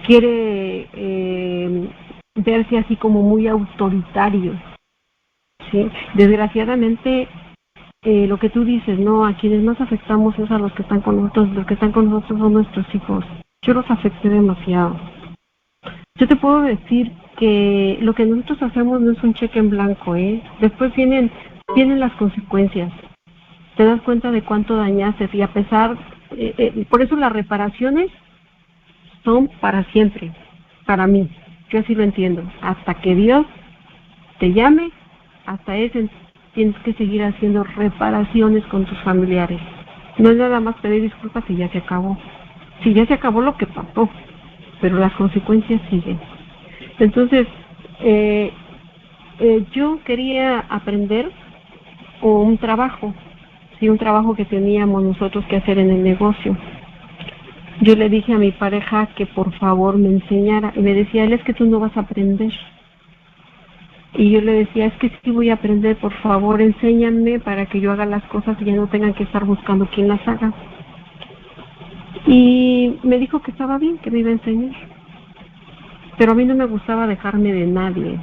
Quiere verse así como muy autoritario, ¿sí? Desgraciadamente, lo que tú dices, no, a quienes más afectamos es a los que están con nosotros. Los que están con nosotros son nuestros hijos. Yo los afecté demasiado. Yo te puedo decir que lo que nosotros hacemos no es un cheque en blanco, Después vienen las consecuencias. Te das cuenta de cuánto dañaste, y a pesar, por eso las reparaciones son para siempre, para mí. Yo así lo entiendo. Hasta que Dios te llame, hasta ese tienes que seguir haciendo reparaciones con tus familiares. No es nada más pedir disculpas y ya se acabó. Sí, ya se acabó lo que pasó, pero las consecuencias siguen. Entonces, yo quería aprender un trabajo, sí, un trabajo que teníamos nosotros que hacer en el negocio. Yo le dije a mi pareja que por favor me enseñara, y me decía, él, es que tú no vas a aprender. Y yo le decía, es que sí voy a aprender, por favor enséñame para que yo haga las cosas y ya no tengan que estar buscando quién las haga. Y me dijo que estaba bien, que me iba a enseñar. pero a mí no me gustaba dejarme de nadie,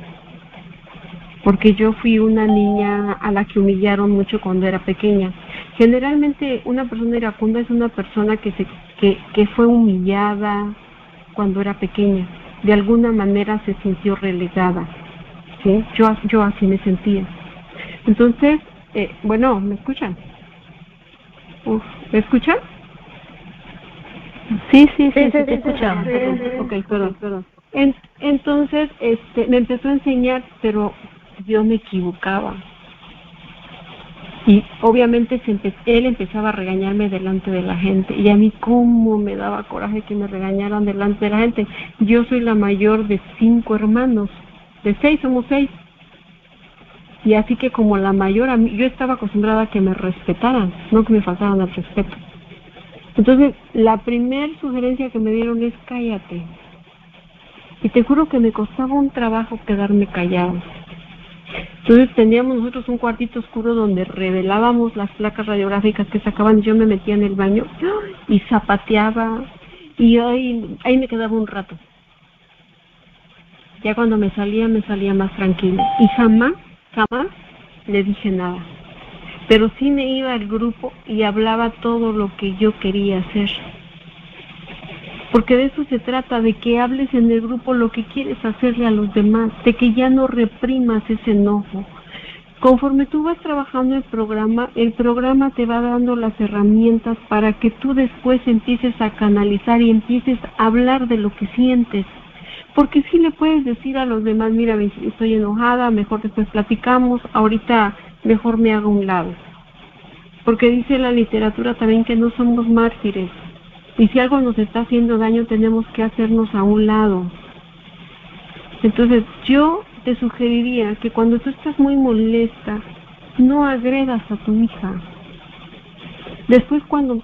porque yo fui una niña a la que humillaron mucho cuando era pequeña. Generalmente una persona iracunda es una persona que fue humillada cuando era pequeña, de alguna manera se sintió relegada, ¿sí? Yo así me sentía. Entonces, bueno, ¿me escuchan? ¿Me escuchan? Sí, te escuchamos. Ok, perdón. Entonces, me empezó a enseñar, pero yo me equivocaba. Y obviamente él empezaba a regañarme delante de la gente. Y a mí cómo me daba coraje que me regañaran delante de la gente. Yo soy la mayor de 5 hermanos. De 6, somos 6. Y así que como la mayor, yo estaba acostumbrada a que me respetaran, no que me faltaran al respeto. Entonces, la primer sugerencia que me dieron es cállate. Y te juro que me costaba un trabajo quedarme callado. Entonces teníamos nosotros un cuartito oscuro donde revelábamos las placas radiográficas que sacaban. Yo me metía en el baño y zapateaba y ahí me quedaba un rato. Ya cuando me salía más tranquila. Y jamás le dije nada. Pero sí me iba al grupo y hablaba todo lo que yo quería hacer. Porque de eso se trata, de que hables en el grupo lo que quieres hacerle a los demás, de que ya no reprimas ese enojo. Conforme tú vas trabajando el programa te va dando las herramientas para que tú después empieces a canalizar y empieces a hablar de lo que sientes. Porque sí le puedes decir a los demás, mira, estoy enojada, mejor después platicamos, ahorita mejor me hago a un lado. Porque dice la literatura también que no somos mártires. Y si algo nos está haciendo daño, tenemos que hacernos a un lado. Entonces, yo te sugeriría que cuando tú estás muy molesta, no agredas a tu hija. Después cuando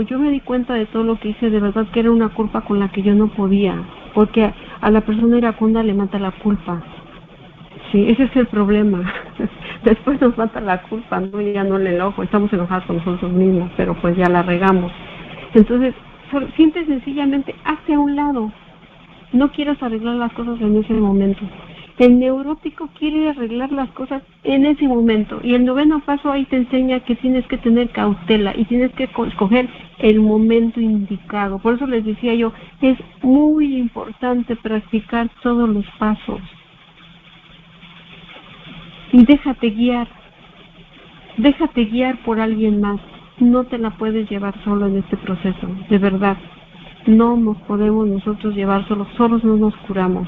yo me di cuenta de todo lo que hice, de verdad que era una culpa con la que yo no podía, porque a la persona iracunda le mata la culpa. Sí, ese es el problema. Después nos mata la culpa, ¿no? Ya no le enojo, estamos enojados con nosotros mismos, pero pues ya la regamos. Entonces, simple y sencillamente, hazte a un lado. No quieras arreglar las cosas en ese momento. El neurótico quiere arreglar las cosas en ese momento. Y el 9º paso ahí te enseña que tienes que tener cautela y tienes que escoger el momento indicado. Por eso les decía yo, es muy importante practicar todos los pasos. Y déjate guiar por alguien más. No te la puedes llevar solo en este proceso, de verdad. No nos podemos nosotros llevar solos no nos curamos.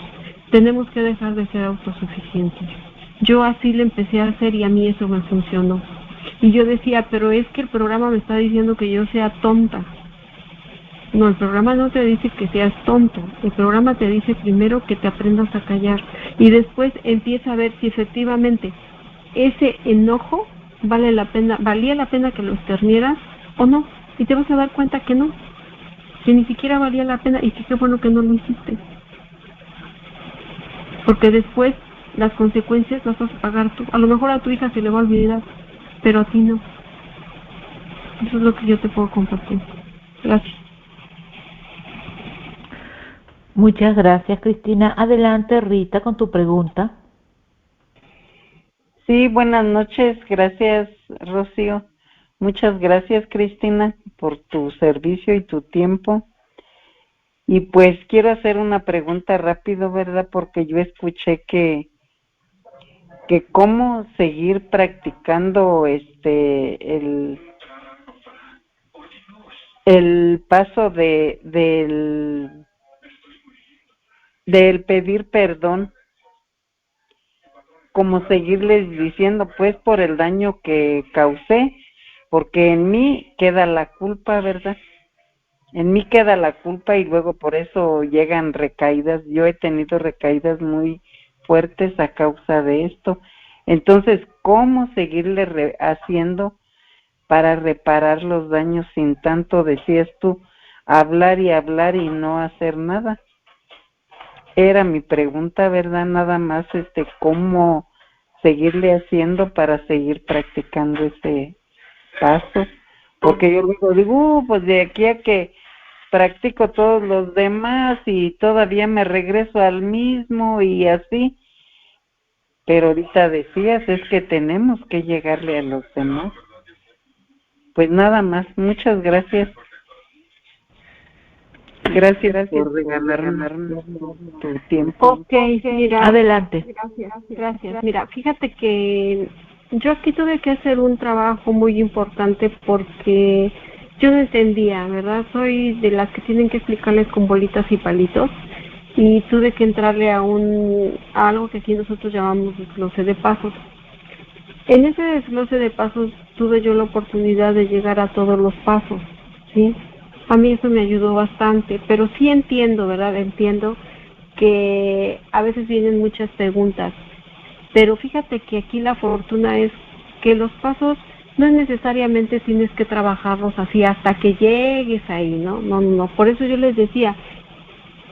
Tenemos que dejar de ser autosuficientes. Yo así le empecé a hacer y a mí eso me funcionó. Y yo decía, pero es que el programa me está diciendo que yo sea tonta. No, el programa no te dice que seas tonto. El programa te dice primero que te aprendas a callar. Y después empieza a ver si efectivamente ese enojo valía la pena que lo externieras o no. Y te vas a dar cuenta que no. Que ni siquiera valía la pena y que qué bueno que no lo hiciste. Porque después las consecuencias las vas a pagar tú. A lo mejor a tu hija se le va a olvidar, pero a ti no. Eso es lo que yo te puedo compartir. Gracias. Muchas gracias, Cristina. Adelante, Rita, con tu pregunta. Sí, buenas noches. Gracias, Rocío. Muchas gracias, Cristina, por tu servicio y tu tiempo. Y pues quiero hacer una pregunta rápido, ¿verdad? Porque yo escuché que cómo seguir practicando el paso del pedir perdón, como seguirles diciendo pues por el daño que causé, porque en mí queda la culpa, ¿verdad? En mí queda la culpa y luego por eso llegan recaídas. Yo he tenido recaídas muy fuertes a causa de esto. Entonces, ¿cómo seguirle haciendo para reparar los daños sin tanto, decías tú, hablar y no hacer nada? Era mi pregunta, ¿verdad? Nada más, ¿cómo seguirle haciendo para seguir practicando ese paso? Porque yo luego digo, pues de aquí a que practico todos los demás y todavía me regreso al mismo y así. Pero ahorita decías, es que tenemos que llegarle a los demás. Pues nada más, muchas gracias. Gracias por regalarme tu tiempo. Ok, mira. Adelante. Gracias. Mira, fíjate que yo aquí tuve que hacer un trabajo muy importante porque yo no entendía, ¿verdad? Soy de las que tienen que explicarles con bolitas y palitos y tuve que entrarle a algo que aquí nosotros llamamos desglose de pasos. En ese desglose de pasos tuve yo la oportunidad de llegar a todos los pasos, ¿sí? A mí eso me ayudó bastante, pero sí entiendo, ¿verdad? Entiendo que a veces vienen muchas preguntas, pero fíjate que aquí la fortuna es que los pasos no necesariamente tienes que trabajarlos así hasta que llegues ahí, ¿no? No, por eso yo les decía,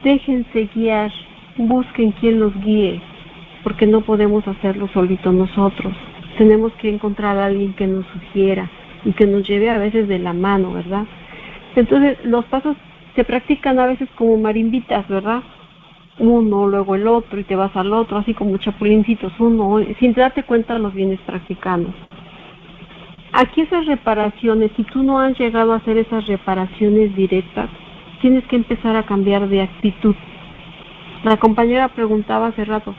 déjense guiar, busquen quien los guíe, porque no podemos hacerlo solitos nosotros. Tenemos que encontrar a alguien que nos sugiera y que nos lleve a veces de la mano, ¿verdad? Entonces, los pasos se practican a veces como marimbitas, ¿verdad? Uno, luego el otro y te vas al otro, así como chapulincitos, uno, sin darte cuenta los vienes practicando. Aquí esas reparaciones, si tú no has llegado a hacer esas reparaciones directas, tienes que empezar a cambiar de actitud. La compañera preguntaba hace rato,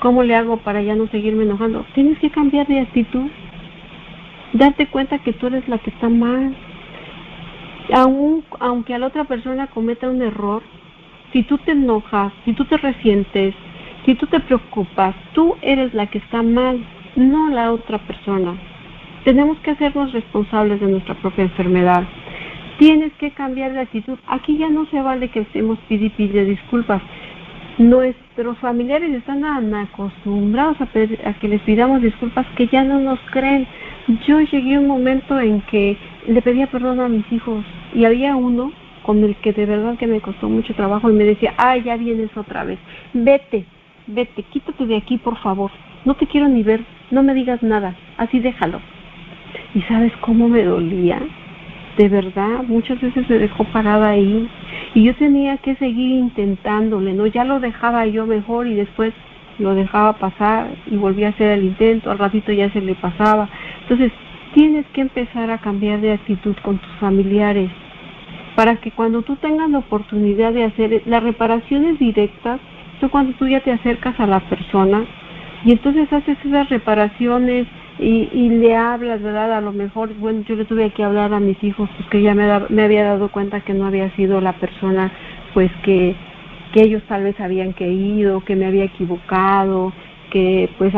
¿cómo le hago para ya no seguirme enojando? Tienes que cambiar de actitud, darte cuenta que tú eres la que está mal. Aunque a la otra persona cometa un error, si tú te enojas, si tú te resientes, si tú te preocupas, tú eres la que está mal, no la otra persona. Tenemos que hacernos responsables de nuestra propia enfermedad. Tienes que cambiar de actitud. Aquí ya no se vale que estemos pidiendo disculpas. Nuestros familiares están tan acostumbrados a que les pidamos disculpas que ya no nos creen. Yo llegué a un momento en que le pedía perdón a mis hijos y había uno con el que de verdad que me costó mucho trabajo y me decía, ya vienes otra vez, vete, quítate de aquí por favor, no te quiero ni ver, no me digas nada, así déjalo. ¿Y sabes cómo me dolía? De verdad, muchas veces me dejó parada ahí y yo tenía que seguir intentándole, ¿no? Ya lo dejaba yo mejor y después lo dejaba pasar y volvía a hacer el intento, al ratito ya se le pasaba. Entonces, tienes que empezar a cambiar de actitud con tus familiares para que cuando tú tengas la oportunidad de hacer las reparaciones directas, es cuando tú ya te acercas a la persona y entonces haces esas reparaciones y le hablas, ¿verdad? A lo mejor, bueno, yo le tuve que hablar a mis hijos porque ya me había dado cuenta que no había sido la persona pues que ellos tal vez habían querido, que me había equivocado, que pues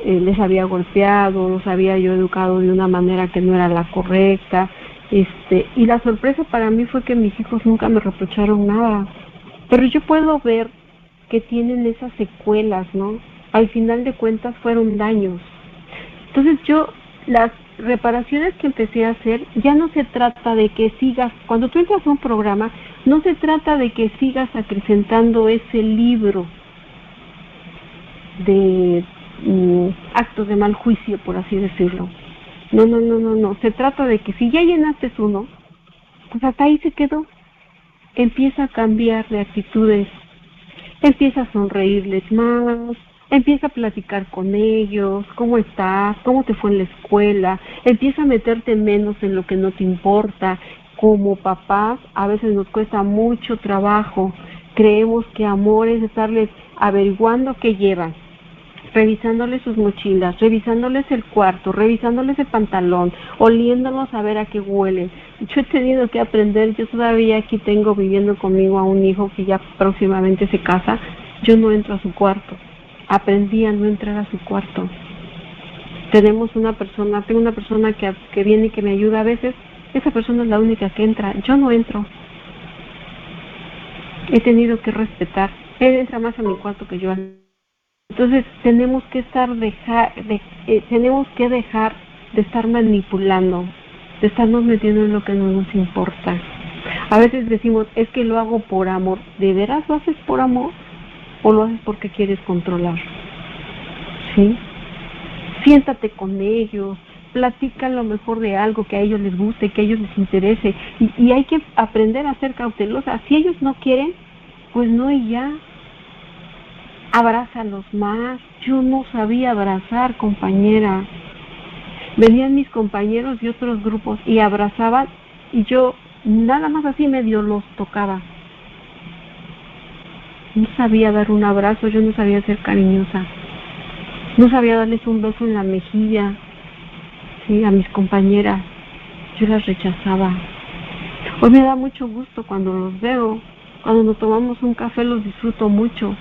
les había golpeado, los había yo educado de una manera que no era la correcta. Y la sorpresa para mí fue que mis hijos nunca me reprocharon nada, pero yo puedo ver que tienen esas secuelas, ¿no? Al final de cuentas fueron daños. Entonces las reparaciones que empecé a hacer, ya no se trata de que sigas, cuando tú entras a un programa, no se trata de que sigas acrecentando ese libro de actos de mal juicio, por así decirlo. No. Se trata de que si ya llenaste uno, pues hasta ahí se quedó. Empieza a cambiar de actitudes. Empieza a sonreírles más. Empieza a platicar con ellos. ¿Cómo estás? ¿Cómo te fue en la escuela? Empieza a meterte menos en lo que no te importa. Como papás, a veces nos cuesta mucho trabajo. Creemos que amor es estarles averiguando qué llevan, revisándoles sus mochilas, revisándoles el cuarto, revisándoles el pantalón, oliéndolos a ver a qué huelen. Yo he tenido que aprender, yo todavía aquí tengo viviendo conmigo a un hijo que ya próximamente se casa, yo no entro a su cuarto, aprendí a no entrar a su cuarto. Tengo una persona que viene y que me ayuda a veces, esa persona es la única que entra, yo no entro. He tenido que respetar, él entra más a mi cuarto que yo. Entonces tenemos que dejar de estar manipulando, de estarnos metiendo en lo que no nos importa. A veces decimos, es que lo hago por amor. ¿De veras lo haces por amor o lo haces porque quieres controlar? ¿Sí? Siéntate con ellos, platican lo mejor de algo que a ellos les guste, que a ellos les interese, y hay que aprender a ser cautelosa. Si ellos no quieren, pues no, y ya. Abrázalos más. Yo no sabía abrazar, compañera. Venían mis compañeros de otros grupos y abrazaban, y yo nada más así medio los tocaba. No sabía dar un abrazo, yo no sabía ser cariñosa. No sabía darles un beso en la mejilla, sí, a mis compañeras. Yo las rechazaba. Hoy me da mucho gusto cuando los veo. Cuando nos tomamos un café los disfruto mucho.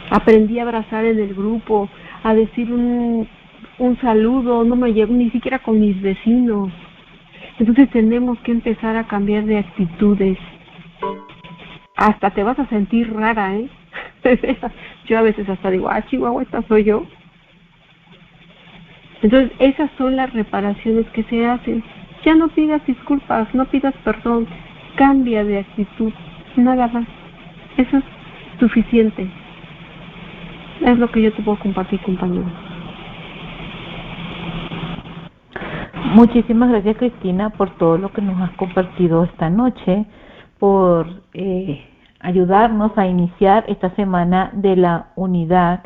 Aprendí a abrazar en el grupo, a decir un saludo, no me llevo ni siquiera con mis vecinos. Entonces tenemos que empezar a cambiar de actitudes. Hasta te vas a sentir rara, ¿eh? Yo a veces hasta digo, Chihuahua, esta soy yo. Entonces esas son las reparaciones que se hacen. Ya no pidas disculpas, no pidas perdón, cambia de actitud, nada más. Eso es suficiente. Es lo que yo te puedo compartir, compañero. Muchísimas gracias, Cristina, por todo lo que nos has compartido esta noche, por ayudarnos a iniciar esta semana de la unidad.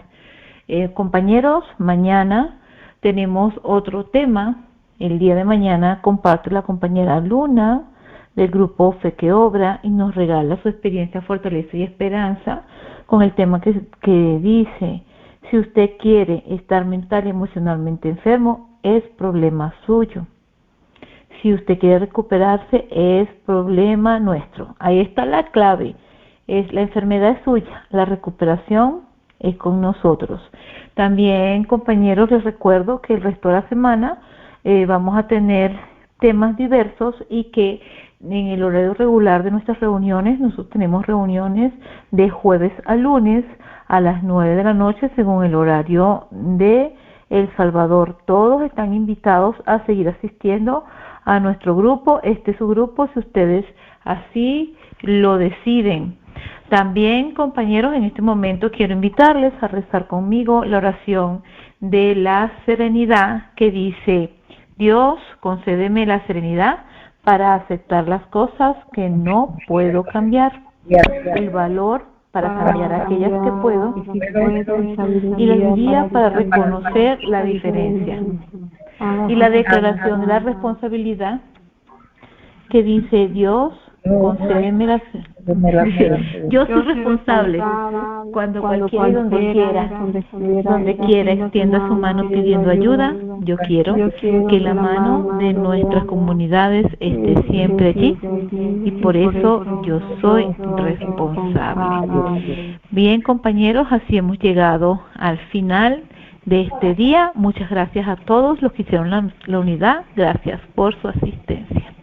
Compañeros, mañana tenemos otro tema. El día de mañana comparte la compañera Luna del grupo Fe que Obra y nos regala su experiencia, fortaleza y esperanza con el tema que dice: si usted quiere estar mental y emocionalmente enfermo, es problema suyo. Si usted quiere recuperarse, es problema nuestro. Ahí está la clave. La enfermedad es suya, la recuperación es con nosotros. También, compañeros, les recuerdo que el resto de la semana vamos a tener temas diversos y que en el horario regular de nuestras reuniones, nosotros tenemos reuniones de jueves a lunes a las 9 de la noche según el horario de El Salvador. Todos están invitados a seguir asistiendo a nuestro grupo. Este es su grupo, si ustedes así lo deciden. También, compañeros, en este momento quiero invitarles a rezar conmigo la oración de la serenidad que dice: Dios, concédeme la serenidad para aceptar las cosas que no puedo cambiar, el valor para cambiar aquellas que puedo y la guía para reconocer la diferencia. Y la declaración de la responsabilidad que dice: Dios, concédeme la yo soy responsable cuando cualquiera y donde quiera extienda su mano pidiendo ayuda. Yo quiero que la mano de nuestras comunidades esté siempre allí y por eso yo soy responsable. Bien, compañeros, así hemos llegado al final de este día. Muchas gracias a todos los que hicieron la unidad. Gracias por su asistencia.